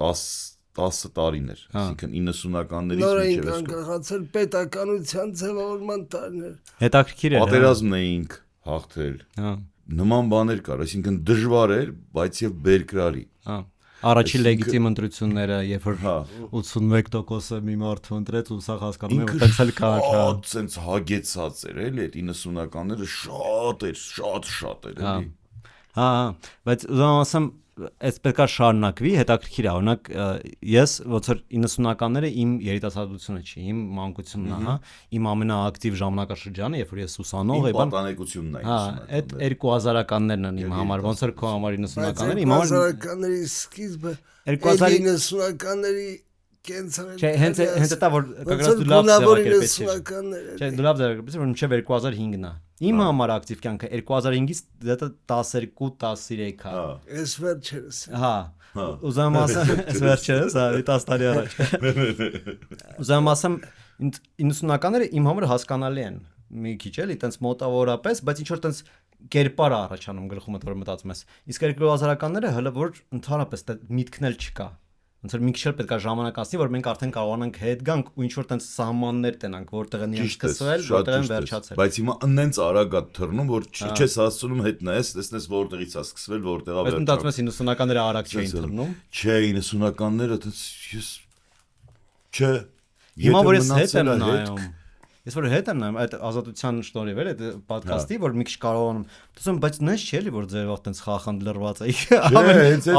10 տարիներ, այսինքն 90-ականներից նոր մինչև էին այսօր։ կանգնացել պետականության ձևավորման տարիներ։ Հետաքրքիր է։ Պատերազմն էինք հաղթել։ Հա։ Նման բաներ կար, այսինքն դժվար էր, բայց եւ բերկրալի։ Հա։ Առաջին լեգիտիմ ընտրությունները, երբ որ Հա։ 81%-ը մի մարդու ընտրեց ու սա հասկանում եմ, տենց էլ կար, հա։ Սենց հագեցած էր, էլի այդ 90-ականները շատ էր, շատ էր, էլի։ Հա, բայց ուզում ասեմ, այս պետք է շարունակվի, հետաքրքիր է, օրինակ ես ոնց որ 90-ականները իմ երիտասարդությունը չի, իմ մանկությունն է, հա, իմ ամենաակտիվ ժամանակաշրջանը, երբ որ ես ուսանող եի, բան։ Պատանեկությունն է 90-ականները։ Հա, այդ 2000-ականներն են իմ համար, ոնց որ քո համար 90-ականները, իմ համար 2000-ականների սկիզբը 90-ականների կենցաղ։ Չէ, հենց դա որ կգրաց դու լավ ձևակերպեցիր։ 90-ականներ։ Չէ, դու լավ ձևակերպեցիր, որ մինչև 2005-ն է։ Իմ համար ակտիվ կյանքը 2005-ից դա 12-13 է։ Ես վերջերս։ Հա։ Ուզում ասեմ, ես վերջերս, հա, 10 տարի առաջ։ Ուզում ասեմ 90-ականները իմ համար հասկանալի են, մի քիչ էլի տենց մոտավորապես, բայց ինչ որ տենց կերպար է առաջանում գլխումդ որ մտածում ես։ Իսկ 2000-ականները հələ որ ընդհանրապես միտքն էլ չկա։ Ոնց որ մի քիչ էլ պետք է ժամանակ անցնի, որ մենք արդեն կարողանանք հետ գանք ու ինչ որ տենց սահմաններ տենանք, որտեղ են իրենք սկսվել, որտեղ են վերջացել։ Բայց հիմա ընենց արագ է թռնում, որ չես հասցնում հետ նայես, տեսնես որտեղից է սկսվել, որտեղ է վերջացել։ Բայց մտածում ես 90-ականները արագ չէին թռնում։ Չէ, 90-ականները ես չէ։ Հիմա որ ես հետ եմ նայում, ես որ հետ եմ նայում այդ ազատության շնորհիվ էլ այդ ոդքասթի, որ մի քիչ կարողանում, տեսնում, բայց նենց չի էլի որ ձեր վաղ տենց խախանդ լրված է։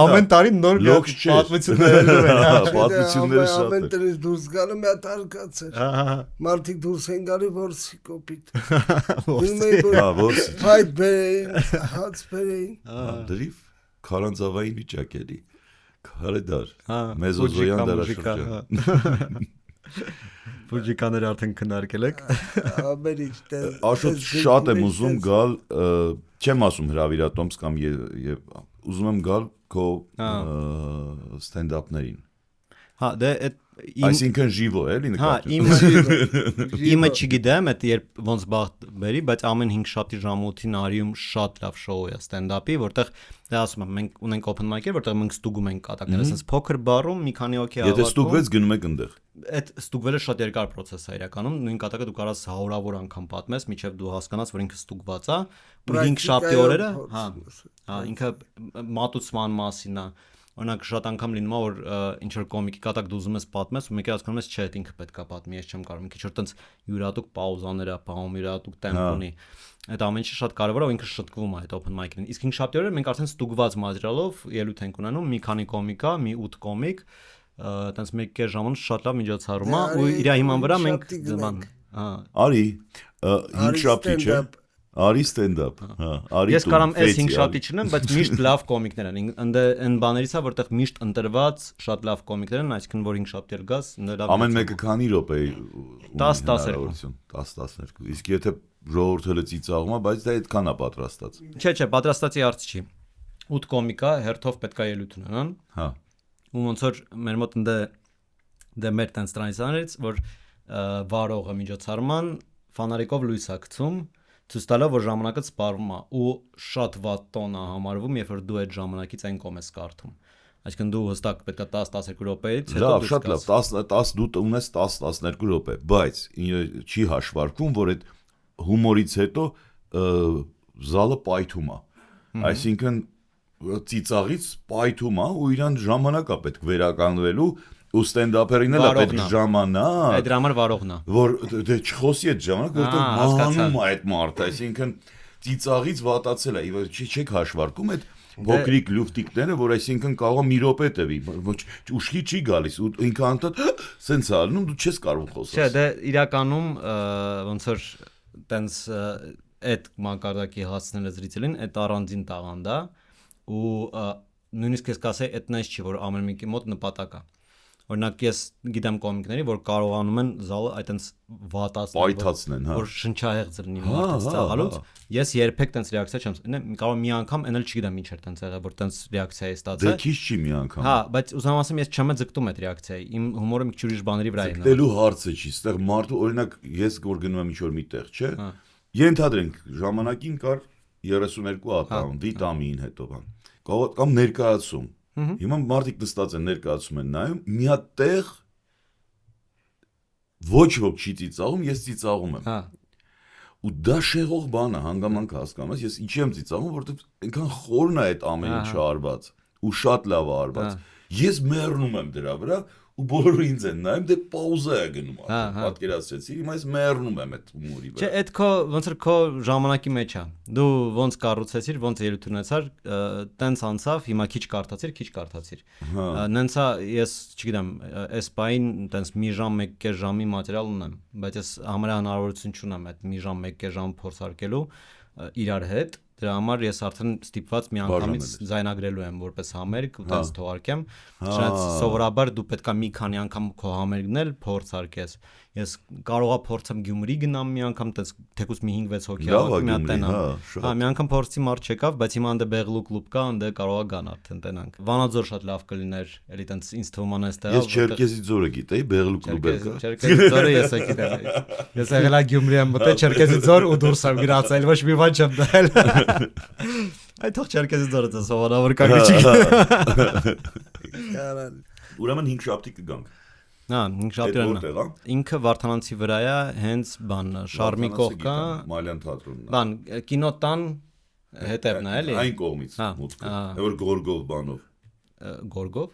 Ամեն տարի նոր պատմություններ են։ Պատմությունները շատ են։ Ամեն տնից դուրս գալը մի հատ արկած էր։ Մարդիկ դուրս են գալի որսի կոպիտ։ Այդ բերեին, հաց բերեին։ Դրիվ քարանձավային վիճակ էլի։ Քարեդար, մեզոզոյան դարաշրջան։ Բուժիկաները արդեն քննարկել եք։ Ամերիք դե։ Աշոտ շատ եմ ուզում գալ, չեմ ասում հրավիրատոմս կամ ուզում եմ գալ քո ստենդափներին։ Հա, դե այսինքն ժիվո էլի նկատի։ Հա, իմը չգիտեմ, այդ երբ ոնց բախտ բերի, բայց ամեն 5 շաբթի ժամուտին արիում շատ լավ շոու է ստենդափի, որտեղ դե ասում եմ, մենք ունենք open mic-եր, որտեղ մենք ստուգում ենք կատակները, ասես փոքր բառում մի քանի հոգի Եթե ստուգվեց գնում եք այնտեղ։ Այդ ստուգվելը շատ երկար process է իրականում, նույն կատակը դու կարաս 100-ավոր անգամ պատմես, մինչև դու հասկանաս, որ ինքը ստուգված է, ու 5 շաբթի օրերը, հա, ինքը մատուցման մասին է։ Օրինակ շատ անգամ լինում է որ ինչ որ կոմիկի կատակ դու ուզում ես պատմես ու մեկը հասկանում ես չէ դա ինքը պետքա պատմի ես չեմ կարող մի քիչ որ տենց յուրատուկ պաուզաներ է բաղում յուրատուկ տեմպ ունի այդ ամեն ինչը շատ կարևոր է ու ինքը շտկվում է այդ open mic-ին իսկ 5 շաբթի օրերը մենք արդեն ստուգված մատերիալով ելույթ ենք ունենում մի քանի կոմիկա մի 8 կոմիկ տենց 1.5 ժամանակ շատ լավ միջոցառում է ու իր հիման վրա մենք արի 5 շաբթի չէ Արի ստենդափ, հա, արի։ Ես կարամ այս 5 շաբթի չնեմ, բայց միշտ լավ կոմիկներ են։ Այն բաներից է, որտեղ միշտ ընտրված շատ լավ կոմիկներ են, այսինքն որ 5 շաբթի գաս, լավ։ Ամեն մեկը քանի րոպե 10-12։ 10-12։ Իսկ եթե ժողովուրդը ծիծաղում է, բայց դա այդքան է պատրաստած։ Չէ, պատրաստածի հարց չի։ 8 կոմիկա հերթով պետք է ելույթ ունենան։ Հա։ Ու ոնց որ մեր մոտ դե մեր տենց տրադիցիաներից, որ վարողը միջոցառման ֆանարիկով լույս է գցում ցույց տալով որ ժամանակը սպառվում է ու շատ վատ տոն է համարվում երբ որ դու այդ ժամանակից այն կոմ ես կարդում այսինքն դու հստակ պետք է 10-12 րոպեից հետո լավ շատ լավ 10 դու ունես 10-12 րոպե բայց չի հաշվարկվում որ այդ հումորից հետո զալը պայթում է այսինքն ծիծաղից պայթում է ու իրան ժամանակ է պետք վերականգնվելու ու ստենդափերին էլ պետք ժամանակ այդ դրա համար վարողն է որ դե չխոսի այդ ժամանակ որտեղ մահանում է այդ մարդը այսինքն ծիծաղից վատացել է չեք հաշվարկում այդ փոքրիկ լուֆտիկները որ այսինքն կարող է մի րոպե տևի ուշքի չի գալիս ու ինքը անդադ սենց ալնում դու չես կարող խոսալ չէ դե իրականում ոնց որ տենց այդ մակարդակի հասցնելը զրիցելին այդ առանձին տաղանդ է ու նույնիսկ ես կասեի այդ նայս չի որ ամեն մեկի մոտ նպատակ է Օրինակ ես գիտեմ կոմիկների, որ կարողանում են զալը այտենց պայթացնեն, հա։ Որ շնչահեղձ լինի մարդը ցաղալուց։ Ես երբեք տենց ռեակցիա չեմ, կարող մի անգամ էնել չգիտեմ ինչ էր տենց եղել, որ տենց ռեակցիա է ստացել։ Դե քիչ չի մի անգամ։ Հա, բայց ուզում ասեմ ես չեմ ձգտում այդ ռեակցիայի։ Իմ հումորը մի քիչ ուրիշ բաների վրա է։ Ձգտելու հարցը չի, այստեղ մարդու օրինակ ես որ գնում եմ ինչ-որ մի տեղ, չէ։ Ենթադրենք ժամանակին կար 32 ատամ, վիտամին հետո բան։ Կամ ներկայացում Հիմա մարդիկ նստած են ներկայացում են նայում մի հատ տեղ ոչ ոք չի ծիծաղում ես ծիծաղում եմ ու դա շեղող բան է հանգամանք հասկանում ես ինչի եմ ծիծաղում որովհետև այնքան խորն է այդ ամեն ինչը արված ու շատ լավ է արված ես մեռնում եմ դրա վրա ու բոլորը ինձ են նայում դե պաուզա է գնում պատկերացրեցի հիմա ես մեռնում եմ այդ հումորի վրա Չէ այդ քո ոնց որ քո ժամանակի մեջ է դու ոնց կառուցեցիր ոնց ելույթ ունեցար տենց անցավ հիմա քիչ կարդացիր նենցա ես չգիտեմ այս բային տենց մի ժամ 1.5 ժամի մատերիալ ունեմ բայց ես համարյա հնարավորություն չունեմ այդ մի ժամ 1.5 ժամ փորձարկելու իրար հետ դրա համար ես արդեն ստիպված մի անգամից ձայնագրելու եմ որպես համերգ ու տենց թողարկեմ շնորհակալ սովորաբար դու պետքա մի քանի անգամ քո համերգն էլ փորձարկես ես կարողա փորձեմ Գյումրի գնամ մի անգամ տենց թեկուզ մի 5-6 հոգի ավակ մի հատ տենամ հա մի անգամ փորձի մարդ չեկավ բայց հիմա անդե Բեղլու կլուբ կա անդե կարողա գան արդեն տենանք Վանաձոր շատ լավ կլիներ էլի տենց ինձ թվում է այստեղ ես Չերկեսի ձորը գիտեի Բեղլու կլուբը կա Չերկեսի ձորը ես գիտեմ ես եղել եմ Գյումրի եմ մտել Չերկեսի ձոր ու դուրս եմ գնացել ոչ մի բան չեմ դել Այդ թող Չերկեսի ձորը դա սովորաբար կա քիչ Ուրեմն 5 շաբթի կգանք Հա, 5 շաբթի ինքը Վարդանանցի վրա է, հենց բան Շարմի կողքա, Մալյան թատրոնն է։ Բան կինոտան հետևն է, էլի։ Այն կողմից մուտքը։ Որ Գորգով բանով։ Գորգով։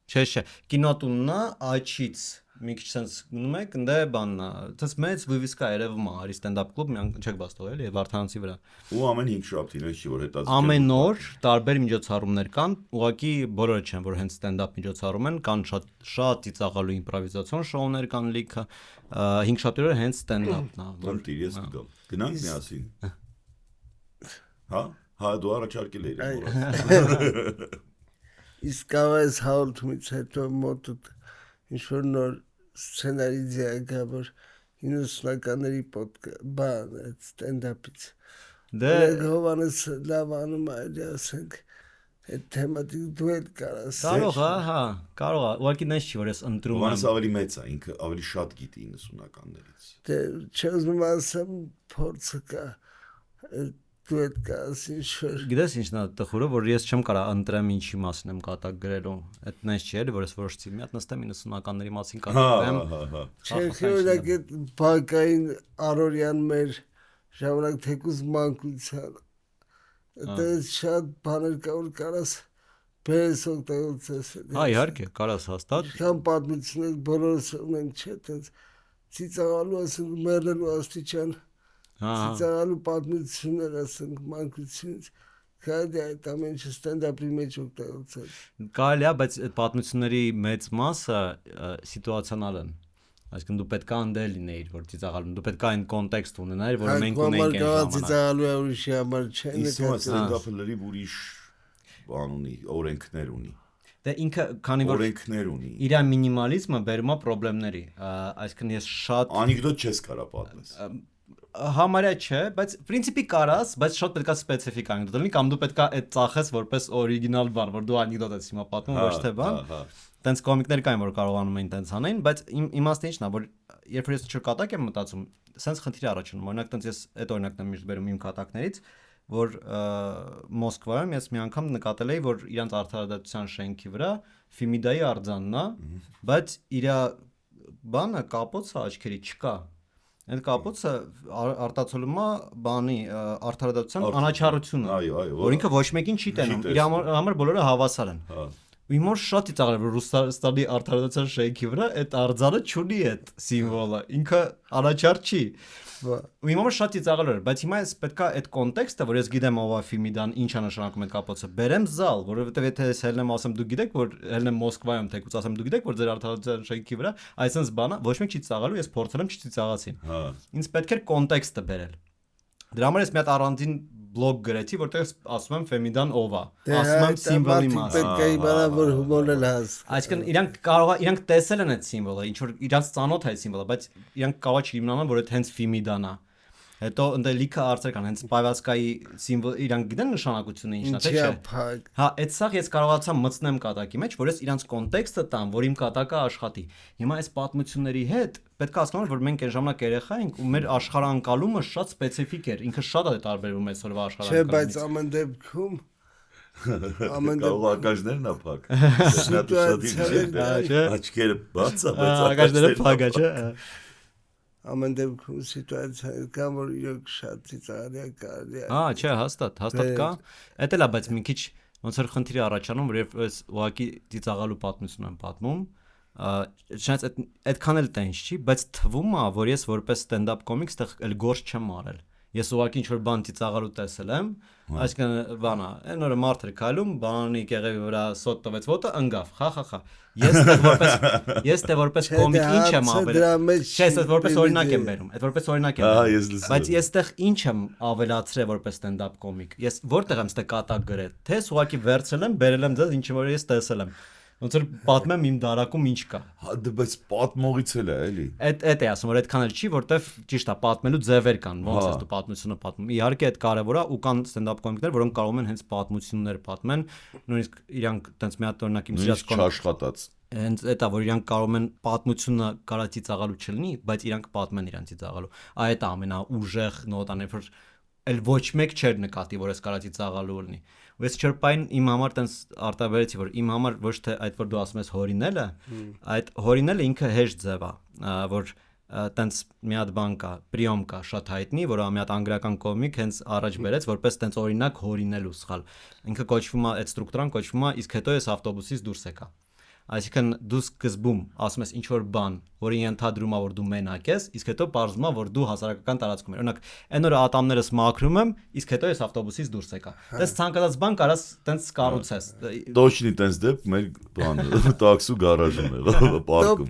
Չէ, կինոտունն է, այչից մի քիչ sense գնում եք, ընդ է բանն է։ Դες մեծ վիվիսկա երևում է, արի ստենդափ կլուբ, մի անգամ չեք բաց թողել, էլի Վարդանանցի վրա։ Ու ամեն 5 շաբթին է չի որ հետազոտել։ Ամեն օր տարբեր միջոցառումներ կան, ուղղակի բոլորը չեն, որ հենց ստենդափ միջոցառում են, կան շատ ծիծաղալու իմպրովիզացիոն շոուներ կան լիքը, 5 շաբթի օրը հենց ստենդափն է։ Որ ես կգամ։ Գնանք միասին։ Հա, դու առաջարկել ես։ Իսկ ավես հաղորդումից հետո մոտդ ինչ-որ նոր սցենարիզիա կա, որ 90-ականների բան է ստենդափից։ Դե Հովանես լավ անում այլ ասենք այդ թեմատիկ դու էլ կարաս։ Կարող է, ուղղակի նես չի որ ես ընտրում եմ։ Հովանես ավելի մեծ է, ինքը ավելի շատ գիտի 90-ականներից։ Դե չեմ ասում փորձը կա։ Դու էլ կարաս ինչ-որ։ Գիտես ինչն է տխուրը, որ ես չեմ կարա ընտրեմ ինչի մասին եմ կատակ գրելու։ Այդ նես չի էլի, որ ես որոշեցի մի հատ նստեմ 90-ականների մասին կատակեմ։ Չէ, օրինակ այդ բակային առօրյան մեր ժամանակ թեկուզ մանկության Դա շատ բաներ կա որ կարաս բերես օգտագործես։ Հա իհարկե, կարաս հաստատ։ Քան պատմություններ բոլորս ունենք չէ, տենց ծիծաղալու ասենք մեռնելու աստիճան։ Ծիծաղալու պատմություններ ասենք մանկությունից կարելի է այդ ամենը ստենդափի մեջ օգտագործել։ Կարելի է, բայց այդ պատմությունների մեծ մասը սիտուացիոնալ են։ Այսինքն դու պետք է անդել լինեիր, որ ծիծաղալու, դու պետք է այն կոնտեքստ ունենայիր, որը մենք ունենք այն ժամանակ։ Ծիծաղալու է ուրիշի համար չէ։ Իսկ ստենդափը լրիվ ուրիշ բան ունի, օրենքներ ունի։ Դե ինքը քանի որ օրենքներ ունի։ Իր մինիմալիզմը բերում է խնդիրների, այսինքն ես շատ անեկդոտ չես կարա պատմես։ Համարյա չէ, բայց պրինցիպի կարաս, բայց շատ պետքա սպეციფիկ անեկդոտ լինի, կամ դու պետքա այդ ծախես որպես օրիգինալ բան, որ դու անեկդոտ ես հիմա պատմում, ոչ թե բան։ Տենց կոմիկներ կային, որ կարողանում էին տենց անեն, բայց իմաստը ինչն է, որ երբ որ ես ինչ-որ կատակ եմ մտածում, սենց խնդիր առաջանում, օրինակ տենց ես այդ օրինակն եմ միշտ բերում իմ կատակներից, որ Մոսկվայում ես մի անգամ նկատել էի, որ իրանց արդարադատության շենքի վրա Ֆիմիդայի արձանն է, բայց իր բանը կապոցը աչքերի չկա։ Այդ կապոցը արտացոլում է բանի արդարադատության անաչառությունը, որ ինքը ոչ մեկին չի տենում, իր համար բոլորը հավասար են։ Իմ մոր շատ ծիծաղել է որ Ռուսաստանի արդարադատության շենքի վրա այդ արձանը չունի այդ սիմվոլը, ինքը անաչառ չի։ Ու իմ մոր շատ ծիծաղել էր, բայց հիմա ես պետքա այդ կոնտեքստը, որ ես գիտեմ ով է Ֆիմիդան, ինչ է նշանակում այդ կապոցը, բերեմ զալ, որովհետև եթե ես հելնեմ ասեմ դու գիտեք, որ հելնեմ Մոսկվայում թեկուզ ասեմ դու գիտեք, որ ձեր արդարադատության շենքի վրա այսպես բանը ոչ մեկ չի ծիծաղալու, ես փորձել եմ չծիծաղացին։ Ինձ պետք էր կոնտեքստը բերել։ Դրա համար ես մի հատ առանձին բլոգ գրեցի, որտեղ ասում եմ Ֆեմիդան ով է, ասում եմ սիմվոլի մասը։ Պետք է իմանալ որ հումորն էլ հաս։ Այսինքն իրանք տեսել են այդ սիմվոլը, ինչ որ իրանք ծանոթ է այդ սիմվոլը, բայց իրանք կարող չիմանան, որ այդ հենց Ֆիմիդան է։ Հետո ընդ լիքը արծեր կան, հենց Պայվասկայի սիմվոլ իրանք գիտեն նշանակությունը ինչն է, թե չէ։ Հա, այդ սա ես կարողացա մտցնեմ կատակի մեջ, որ ես իրանք կոնտեքստը տամ, որ իմ կատակը աշխատի։ Հիմա այս պատմությունների հետ պետք է հասկանալ, որ մենք այն ժամանակ երեխա ենք ու մեր աշխարհանկալումը շատ սպეციფիկ էր, ինքը շատ է տարբերվում այսօրվա աշխարհանկալումից։ Չէ, բայց ամեն դեպքում Կարող ակաժներն ապակ։ Աչքերը բաց է, բայց ակաժները փակ է, չէ։ Ամեն դեպքում սիտուացիա կա որ իրոք շատ ծիծաղալի կարելի է։ Հա, չէ, հաստատ կա։ Էդ էլ է, բայց մի քիչ ոնց որ խնդիրի առաջանում, որ երբ ես ուղակի ծիծաղալու պատմություն եմ պատմում, շանս այդքան էլ տենց չի, բայց թվում է, որ ես որպես ստենդափ կոմիկ ստեղ էլ գործ չեմ արել։ Ես ուղղակի ինչ-որ բան ծիծաղալու տեսել եմ, այսինքն բանա, այն օրը մարդ էր քայլում, բանի կեղևի վրա սոտ տվեց ոտը, ընկավ, խա։ Ես դե որպես կոմիկ ինչ եմ ավել։ Չէ, ես որպես օրինակ եմ բերում, այդ որպես օրինակ եմ բերում։ Բայց ես այդտեղ ինչ եմ ավելացրել որպես stand-up կոմիկ։ Ես որտեղ եմ ստե կատակ գրել, թե ուղղակի վերցրել եմ, բերել եմ ձեզ ինչ որ ես տեսել եմ։ Ոնց որ պատմեմ իմ դարակում ինչ կա։ Հա դե բայց պատմողից էլ է, էլի։ Այդ է ասում, որ այդքան էլ չի, որտեվ ճիշտ է, պատմելու ձևեր կան, ոնց ես դու պատմությունը պատմում։ Իհարկե այդ կարևոր է ու կան stand-up կոմիկներ, որոնք կարող են հենց պատմություններ պատմեն, նույնիսկ իրանք տենց մի հատ օրինակ իմ սիրած աշխատած։ Հենց այդ է, որ իրանք կարող են պատմությունը կարա ծիծաղալու չլինի, բայց իրանք պատմեն իրան ծիծաղալու։ Այդ է ամենաուժեղ նոտան, որ էլ ոչ մեկ չէր նկատի, որ ես կարա ծիծաղալու լինի։ Ու ես չորպային իմ համար տենց արտաբերեցի, որ իմ համար ոչ թե այդ որ դու ասում ես հորինելը, այդ հորինելը ինքը հեշտ ձև է, որ տենց մի հատ բան կա, պրիոմ կա, շատ հայտնի, որ մի հատ անգլիական կոմիկ հենց առաջ բերեց, որպես տենց օրինակ հորինելու սխալ։ Ինքը կոչվում է, այդ ստրուկտուրան կոչվում է, իսկ հետո ես ավտոբուսից դուրս եկա։ Այսինքն դու սկզբում ասում ես ինչ-որ բան, որին ենթադրում է, որ դու մենակ ես, իսկ հետո պարզվում է, որ դու հասարակական տարածքում ես։ Օրինակ, այն օրը ատամներս մաքրում եմ, իսկ հետո ես ավտոբուսից դուրս եկա։ Դες ցանկացած բան կարաս տենց կառուցես։ Точно տենց դեպ մեր բանը տաքսու գարաժում եղավ, պարկում։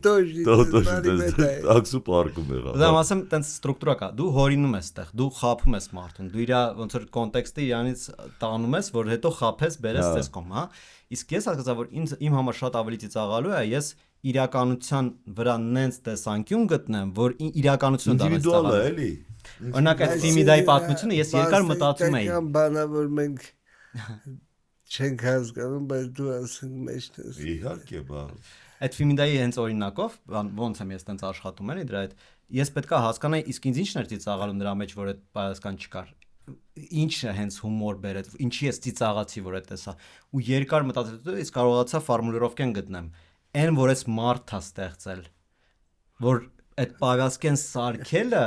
Տաքսու պարկում եղավ։ Ուզում ասեմ, տենց ստրուկտուրա կա։ Դու հորինում ես այդտեղ, դու խափում ես մարդուն, դու իր ոնց որ կոնտեքստը իրանից տանում ես, որ հետո խափես, բերես ցես կողմ, հա։ Իսկ ես հասկացա, որ իմ համար շատ ավելի ծիծաղալու է, ես իրականության վրա նենց տեսանկյուն գտնեմ, որ իրականությունը դառնա ինդիվիդուալ է, էլի։ Օրինակ այդ Ֆիմիդայի պատմությունը ես երկար մտածում էի։ Բան բանա որ մենք չենք հասկանում, բայց դու ասենք մեջն ես։ Իհարկե, բա։ Այդ Ֆիմիդայի հենց օրինակով, ոնց եմ ես տենց աշխատում էլի դրա հետ, ես պետքա հասկանայի, իսկ ինձ ինչն էր ծիծաղալու նրա մեջ, որ այդ պայասկան չկար։ Ինչը հենց հումոր բերեց, ինչի ես ծիծաղացի, որ այդ տեսա։ Ու երկար մտածել ես կարողացա ֆորմուլիրովկեն գտնեմ։ Այն որ ես մարդ է ստեղծել, որ այդ պայասկեն սարքելը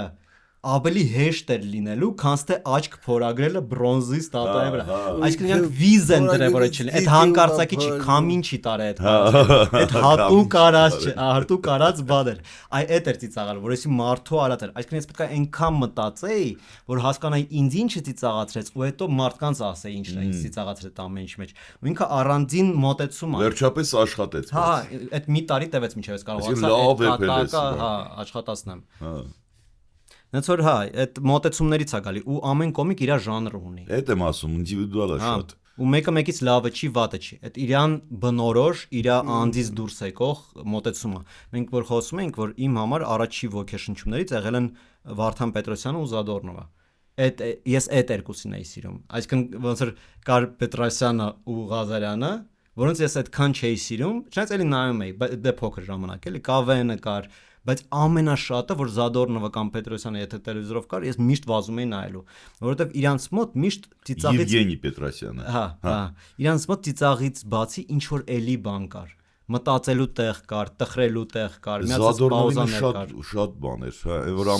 ավելի հեշտ էր լինելու, քան թե աչք փորագրելը բրոնզի ստատուայի վրա։ Այսինքն իրանք վիզ են դրել, որ չլինի։ Այդ հանկարծակի չի, քամին չի տարել այդ բանը։ Այդ հատուկ արած, հատուկ արած բան էր։ Այդ էր ծիծաղալը, որ էսի մարդու արած էր։ Այսինքն ես պետք է այնքան մտածեի, որ հասկանայի ինձ ինչը ծիծաղացրեց, ու հետո մարդկանց ասեի ինչն է ինձ ծիծաղացրեց ամեն ինչ մեջ։ Ու ինքը առանձին մոտեցում է։ Վերջապես աշխատեց։ Հա, այդ մի տարի տևեց մինչև ես կարողացա աշխատացնեմ։ Նենց որ հա, այդ մոտեցումներից է գալի ու ամեն կոմիկ իր ժանրը ունի։ Այդ եմ ասում, ինդիվիդուալ է շատ։ Ու մեկը մեկից լավը չի, վատը չի։ Այդ իրան բնորոշ, իր անձից դուրս եկող մոտեցումը։ Մենք որ խոսում ենք, որ իմ համար առաջի ոգեշնչումներից եղել են Վարդան Պետրոսյանը ու Զադորնովը։ Այդ ես այդ երկուսին էի սիրում։ Այսինքն ոնց որ կար Պետրոսյանը ու Ղազարյանը, որոնց ես այդքան չէի սիրում, չնայած էլի նայում էի, դե փոքր ժամանակ էլի Կավենը կար, բայց ամենաշատը որ Զադորնովը կամ Պետրոսյանը եթե տելևիզորով կար, ես միշտ վազում էի նայելու, որովհետև իրանց մոտ միշտ ծիծաղից Եվգենի Պետրոսյանը։ Հա, իրանց մոտ ծիծաղից բացի ինչ որ էլի բան կար։ Մտածելու տեղ կար, տխրելու տեղ կար, մի հատ պաուզաներ կար։ Շատ բան էր, հա, որ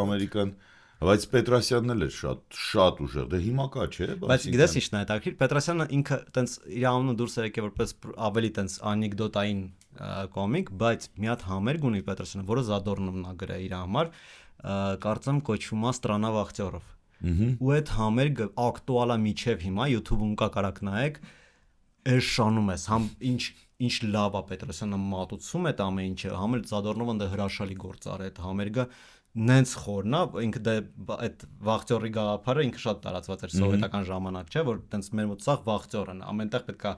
ամերիկան բայց Պետրոսյանն էլ է շատ ուժեղ, դե հիմա կա, չէ՞, բայց գիտես ինչն է հետաքրքիր, Պետրոսյանը ինքը տենց իր անունը դուրս եկե որպես ավելի տենց անեկդոտային կոմիկ, բայց մի հատ համերգ ունի Պետրոսյանը, որը Զադորնովն է գրել իր համար, կարծեմ կոչվում է Ստրանավ ակտյորով։ Ու այդ համերգը ակտուալ է միջև հիմա YouTube-ում կա, կարաք նայեք, էս շանում ես, համ ինչ լավ է Պետրոսյանը մատուցում այդ ամեն ինչը, համ էլ Զադորնովը դե հրաշալի գործ արել այդ համերգը նենց խորն է, ինքը դե այդ վախտյորի գաղափարը ինքը շատ տարածված էր սովետական ժամանակ, չէ, որ տենց մեր մոտ սաղ վախտյոր են, ամենտեղ պետք է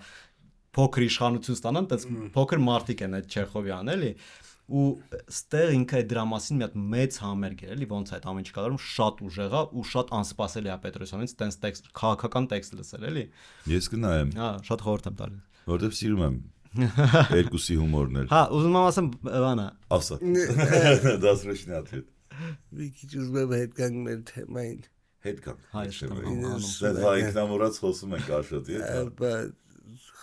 փոքր իշխանություն ստանան, տենց փոքր մարտիկ են այդ Չեխովյան, էլի, ու ստեղ ինքը դրա մասին մի հատ մեծ համերգ էր, էլի, ոնց այդ ամեն ինչ կատարում շատ ուժեղ է ու շատ անսպասելի է Պետրոսյանից տենց տեքստ, քաղաքական տեքստ լսել, էլի։ Ես կնայեմ։ Հա, շատ խորհուրդ եմ տալիս։ Որտեվ սիրում եմ երկուսի հումորն էլ։ Հա, ուզում եմ ասեմ, բանը։ Ասա։ Դասրեշնի ответ։ Մի քիչ ուզում եմ հետ գանք մեր թեմային։ Հետ գանք։ Հայ, Դա ինքնամոռաց խոսում ենք Աշոտի հետ։ Բայց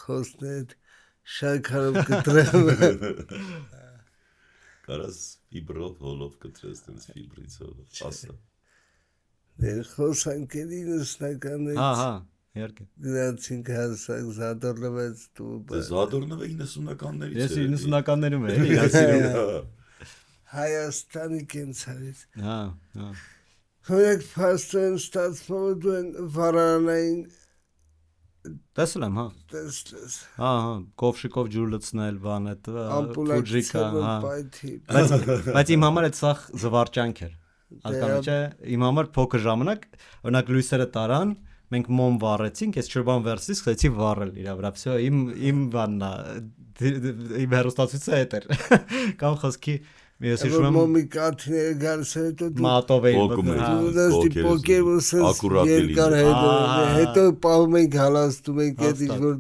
խոսնեդ շարքարով կտրեմ։ Կարաս ֆիբրով հոլով կտրես տենց ֆիբրից հոլով։ Ասա։ Դեր խոսանք էլի նստականից։ Հա, իհարկե։ Գնացինք հասակ Զադորնովից դու։ Զադորնովը 90-ականներից Ես 90-ականներում էի, Հայաստանի կենցաղից։ Հա։ Օրինակ փաստորեն ստացվում է դու են վարանային Տեսել եմ, հա։ տեսլես Հա, կովշիկով ջուր լցնել, բան այդ ֆուջիկա, հա։ պայթի Բայց իմ համար այդ սա զվարճանք էր։ Հասկանում չէ, իմ համար փոքր ժամանակ, օրինակ լույսերը տարան, մենք մոմ վառեցինք, ես չորբան վերցրի, սկսեցի վառել իր վրա, всё, իմ բանն է, իմ հեռուստացույցը այդ էր։ Կամ խոսքի ես հիշում եմ մոմի կաթիները գալիս հետո դու մատով էի դու պոկերոսս երկար հետո պահում ենք հալաստում ենք այդ ինչ-որ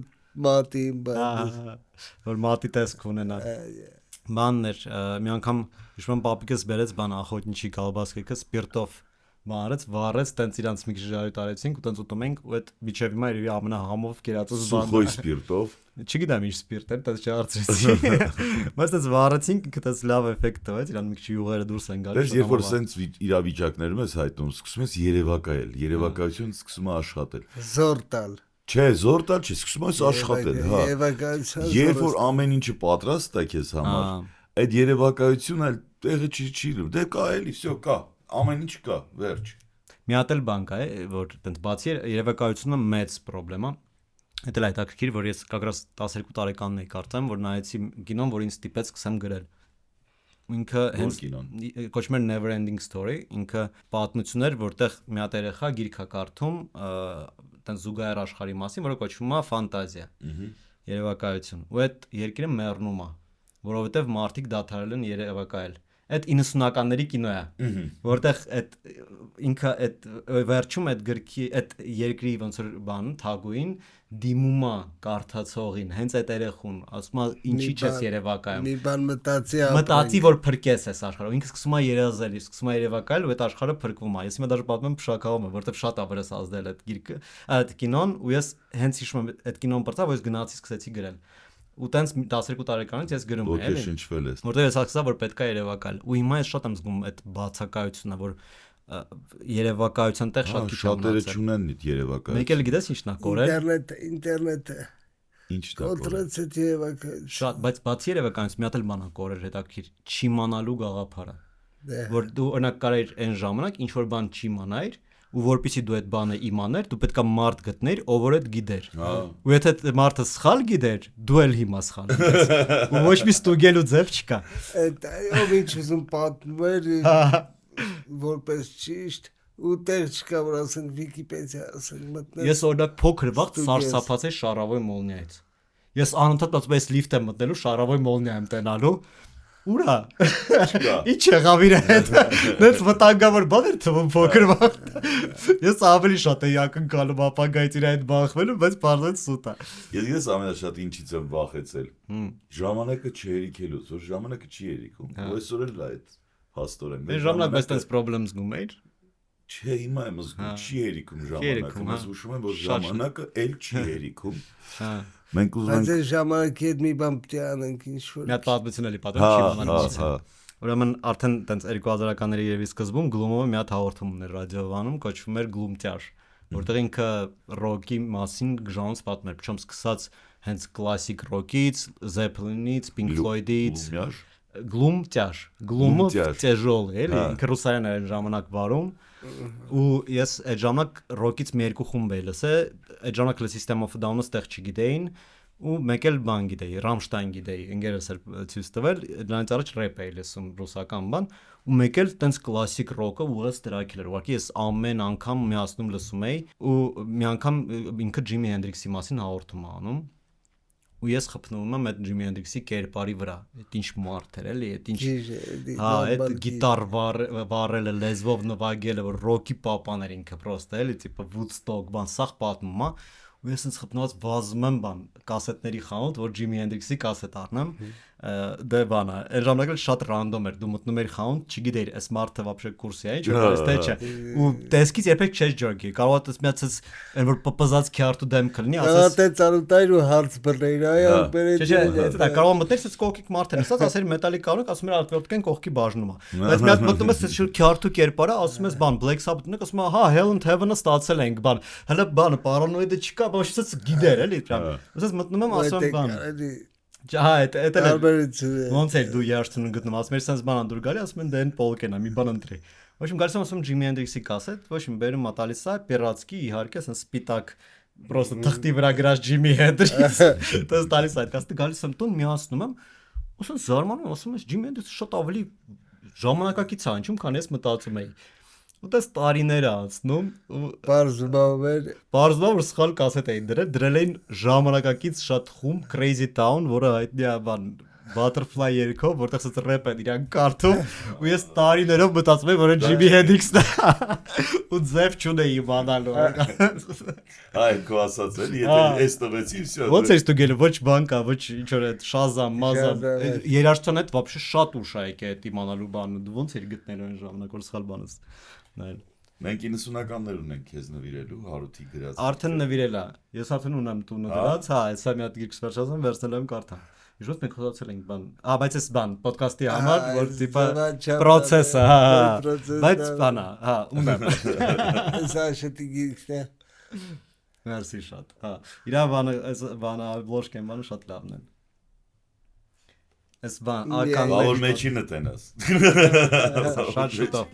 մատին որ մատի տեսք ունենա բանն էր մի անգամ հիշում եմ պապիկս բերեց բան ախոտնիչի կալբասկեքը սպիրտով մարեց վառեց տենց իրանց մի քիչ ժայռ տարեցինք ու տենց ուտում ենք ու այդ միջև հիմա երևի ամենահամով կերածած բանն Սուխոյ սպիրտով չգիտեմ ինչ սպիրտ էր տենց չարծրեցի բայց տենց վառեցինք ինքը տենց լավ էֆեկտ տվեց իրան մի քիչ յուղերը դուրս են գալիս երբ որ սենց իրավիճակներում ես հայտնում սկսում ես երևակայել երևակայությունը սկսում է աշխատել զոր տալ Չէ, զոր տալ չի, սկսում ես աշխատել, հա։ Երբ որ ամեն ինչը պատրաստ է քեզ համար, այդ երևակայությունը այլ տեղը չի լու։ Դե կա էլի, всё կա, ամեն ինչ կա, վերջ։ Մի հատ էլ բան կա, որ տենց բացի երևակայությունը մեծ խնդրեմ է։ Դա էլ հետաքրքիր, որ ես կակրաս 12 տարեկանն էի կարծեմ, որ նայեցի կինոն, որ ինձ ստիպեց սկսեմ գրել։ Ինքը հենց կոչվում էր Never Ending Story, ինքը պատմություն էր, որտեղ մի հատ երեխա գիրք է կարդում տենց զուգահեռ աշխարհի մասին, որը կոչվում է ֆանտազիա։ Երևակայություն։ Ու այդ երկիրը մեռնում է, որովհետև մարդիկ դադարել են երևակայել։ Այդ 90-ականների կինո է, որտեղ այդ ինքը այդ վերջում այդ գրքի այդ երկրի ոնց որ բան թագուին դիմում է կարդացողին, հենց այդ երեխուն, ասում է ինչի չես երևակայում։ Մի բան մտածի որ փրկես այս աշխարհը, ինքը սկսում է երազել, սկսում է երևակայել ու այդ աշխարհը փրկվում է։ Ես հիմա դաժե պատմեմ փշակաղում եմ, որտեղ շատ է վրաս ազդել այդ գիրքը, այդ կինոն ու ես հենց հիշում եմ այդ կինոն բրծա, որ ես գնացի սկսեցի գրել։ Ու տենց 12 տարեկանից ես գրում եմ, էլի։ Շնչվել ես։ Որտեղ ես հասկացա, որ պետք է երևակայել։ Ու հիմա ես շատ եմ զգում այդ բացակայությունը, որ երևակայության տեղ շատ քիչ է մնացել։ Շատերը չունեն այդ երևակայություն։ Մեկ էլ գիտես ինչն է կորել։ Ինտերնետը։ Ինչ դա կորել։ Կոնտրած այդ երևակայություն։ Շատ, բայց բացի երևակայությունից մի հատ էլ բան է կորել հետաքրքիր, չիմանալու գաղափարը։ Որ դու օրինակ կարեր այն ժամանակ ինչ որ բան չիմանայր ու որpիսի դու այդ բանը իմաներ, դու պետքա մարդ գտներ, ով որ այդ գիտեր։ Ու եթե այդ մարդը սխալ գիտեր, դու էլ հիմա սխալ ես։ Ու ոչ մի ստուգելու ձև չկա։ Այդ ով ինչ ուզում պատմեր որպես ճիշտ ու տեղ չկա որ ասեն Վիկիպեդիա ասեն մտնել։ Ես օրինակ փոքր վաղ սարսափած էի շարավոյ մոլնիայից։ Ես անընդհատ ասում եմ այս լիֆտ եմ մտնելու շարավոյ մոլնիա եմ տենալու։ Ուրա։ Ինչ եղավ իր հետ։ Դες վտանգավոր բան էր թվում փոքր վաղ։ Ես ավելի շատ էի ակնկալում ապագայից իր հետ բախվելու, բայց բարձր սուտ է։ Ես գիտես ամենաշատ ինչից եմ վախեցել։ Ժամանակը չհերիքելուց, որ ժամանակը չի հերիքում։ Այսօր էլ այդ փաստորեն։ Մեր ժամանակ բայց տես խնդրեմ զգում էիր։ Չէ, հիմա եմ զգում, չի հերիքում ժամանակը։ Ես հուշում եմ, որ ժամանակը էլ չի հերիքում։ Հա։ Մենք ուզում ենք այս ժամանակի հետ մի բան պետք է անենք ինչ-որ։ Մի հատ պատմություն էլի պատմեմ չի։ Ուրեմն արդեն տենց 2000-ականների երևի սկզբում Gloom-ը մի հատ հաղորդում ուներ ռադիովանում, կոչվում էր Gloom-տյար, որտեղ ինքը ռոկի մասին ժանրից պատմում էր, причем սկսած հենց կլասիկ ռոկից, Zeppelin-ից, Pink Floyd-ից, Gloom-տյար, Gloom-ը տяжёл է, էլի, ինքը ռուսերեն էր ժամանակ վարում։ Ու ես այդ ժամանակ ռոկից մի երկու խումբ էի լսել, այդ ժամանակ էլ System of a Down-ը ստեղ չգիտեին ու մեկ էլ բան գիտեի, Rammstein գիտեի, ընկերս էր ցույց տվել, դրանից առաջ ռեփ էի լսում ռուսական բան ու մեկ էլ տենց կլասիկ ռոկը ուղղակի դրակել էր, ուղղակի ես ամեն անգամ միացնում լսում էի ու մի անգամ ինքը Ջիմի Հենդրիքսի մասին հաղորդում է անում ու ես խփնում եմ այդ Ջիմի Հենդրիքսի կերպարի վրա, այդ ինչ մարդ էր էլի, այդ ինչ հա, այդ գիտար վառելը, լեզվով նվագելը, որ ռոկի պապան էր ինքը պրոստը էլի, տիպը Woodstock, բան սաղ պատմում է, ու ես ինձ խփնված վազում եմ բան, կասետների խանութ, որ Ջիմի Հենդրիքսի կասետ առնեմ, դե բանա, այն ժամանակ էլ շատ ռանդոմ էր, դու մտնում էիր խանութ, չգիտեիր, այս մարդը вообще կուրսի է, ինչ որ թե չէ, ու տեսքից երբեք չես ջորքի, կարող է միացած այն որ պպզած քյարտու դեմ կլինի, ասես դե ծանոթայր ու հարց բռներ, այո, բերեց։ Չէ, դա կարող է մտնել, ասես կողքի մարդը նստած, ասել մետալի կարող, ասում էր արտվերտկեն կողքի բաժնում է։ Բայց մի հատ մտնում ես այս քյարտու կերպարը, ասում ես բան, Black Sabbath-ն, ասում է, հա, Hell and Heaven-ը ստացել ենք, բան։ Հələ բանը պարանոիդը չկա, ոչ ասես գիտեր էլի, պրամ։ Ասես մտնում եմ, ասում եմ բան։ Ահա, դա էլ ոնց է դու երաշտուն գտնում, ասում ես sense բան անդուր գալի, ասում են դեն պոլկենա, մի բան ընտրի։ Ոչ իմ գալիս եմ ասում Jimi Hendrix-ի կասետ, ոչ իմ բերում մատալիս է Պերացկի իհարկե ասեն սպիտակ պրոստը թղթի վրա գրած Jimi Hendrix։ Դες տալիս այդ կասետը գալիս եմ տուն միացնում եմ, ասում զարմանում, ասում ես Jimi Hendrix-ը շատ ավելի ժամանակակից է, ինչու՞մ քան ես մտածում էի։ Ու դες տարիներ անցնում ու Պարզվավ որ սխալ կասետ էին դրել էին ժամանակակից շատ խումբ Crazy Town, որը հայտնի է բան Butterfly երգով, որտեղ սա рэփ են իրան կարդում, ու ես տարիներով մտածում եմ, որ Jimi Hendrix-ն է։ Ու ձև չունեի իմանալու։ Այ քո ասած էլի, եթե էս տվեցի, всё։ Ոնց էս դուգել, ոչ բանկա, ոչ ինչ որ այդ Shazam, Mazam, երաժշտության հետ вообще շատ ուշ է եկել այդ իմանալու բանը։ Դու ոնց էր գտնել այն ժամանակ, որ սխալ բանս նայել։ Մենք 90-ականներ ունենք քեզ նվիրելու Հարութի գրած։ Արդեն նվիրել է։ Ես արդեն ունեմ տունը դրած, հա, հեսա մի հատ գիրք սպերշազան վերցնել եմ կարդա։ Իշոց մենք խոսացել ենք բան։ Բայց էս բան, ոդկասթի համար, որ տիպա process-ը, հա։ Բայց բանա, հա, ունեմ։ Սա շտի գիրքն է։ Մերսի շատ, հա։ Իրա բանը, այս բանը բլոշկեն բանը շատ լավն է։ Այս բան, ական Բավոր մեջինը տենաս։ շատ շուտով։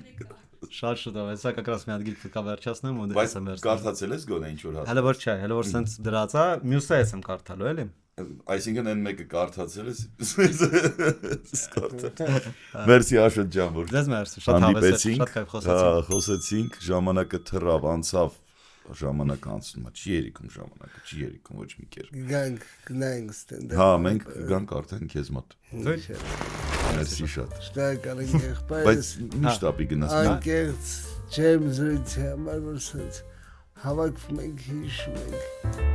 Շատ շուտով, հեսա как раз մի հատ գիրք կա վերջացնեմ ու դες եմ վերցնում։ Կարդացել ես գոնե ինչ որ հատ։ Հələ որ չէ, հələ որ սենց դրած է, մյուսը ես եմ կարդալու, էլի։ Այսինքն այն մեկը կարդացել ես։ Մերսի Աշոտ ջան, որ Ձեզ մերսի, շատ հավես, շատ կայֆ խոսեցինք։ Խոսեցինք, ժամանակը թռավ, անցավ, ժամանակ անցնում է, չի երիքում ժամանակը, չի երիքում ոչ մի կերպ։ Գնանք ստենդափ։ Հա, մենք գանք արդեն քեզ մոտ։ Մերսի շատ։ Շնորհակալ եմ եղբայրս։ Բայց միշտ ապի գնաս։ Անկեղծ չեմ զրույցի համար, որ սենց հավաքվում ենք, հիշում ենք։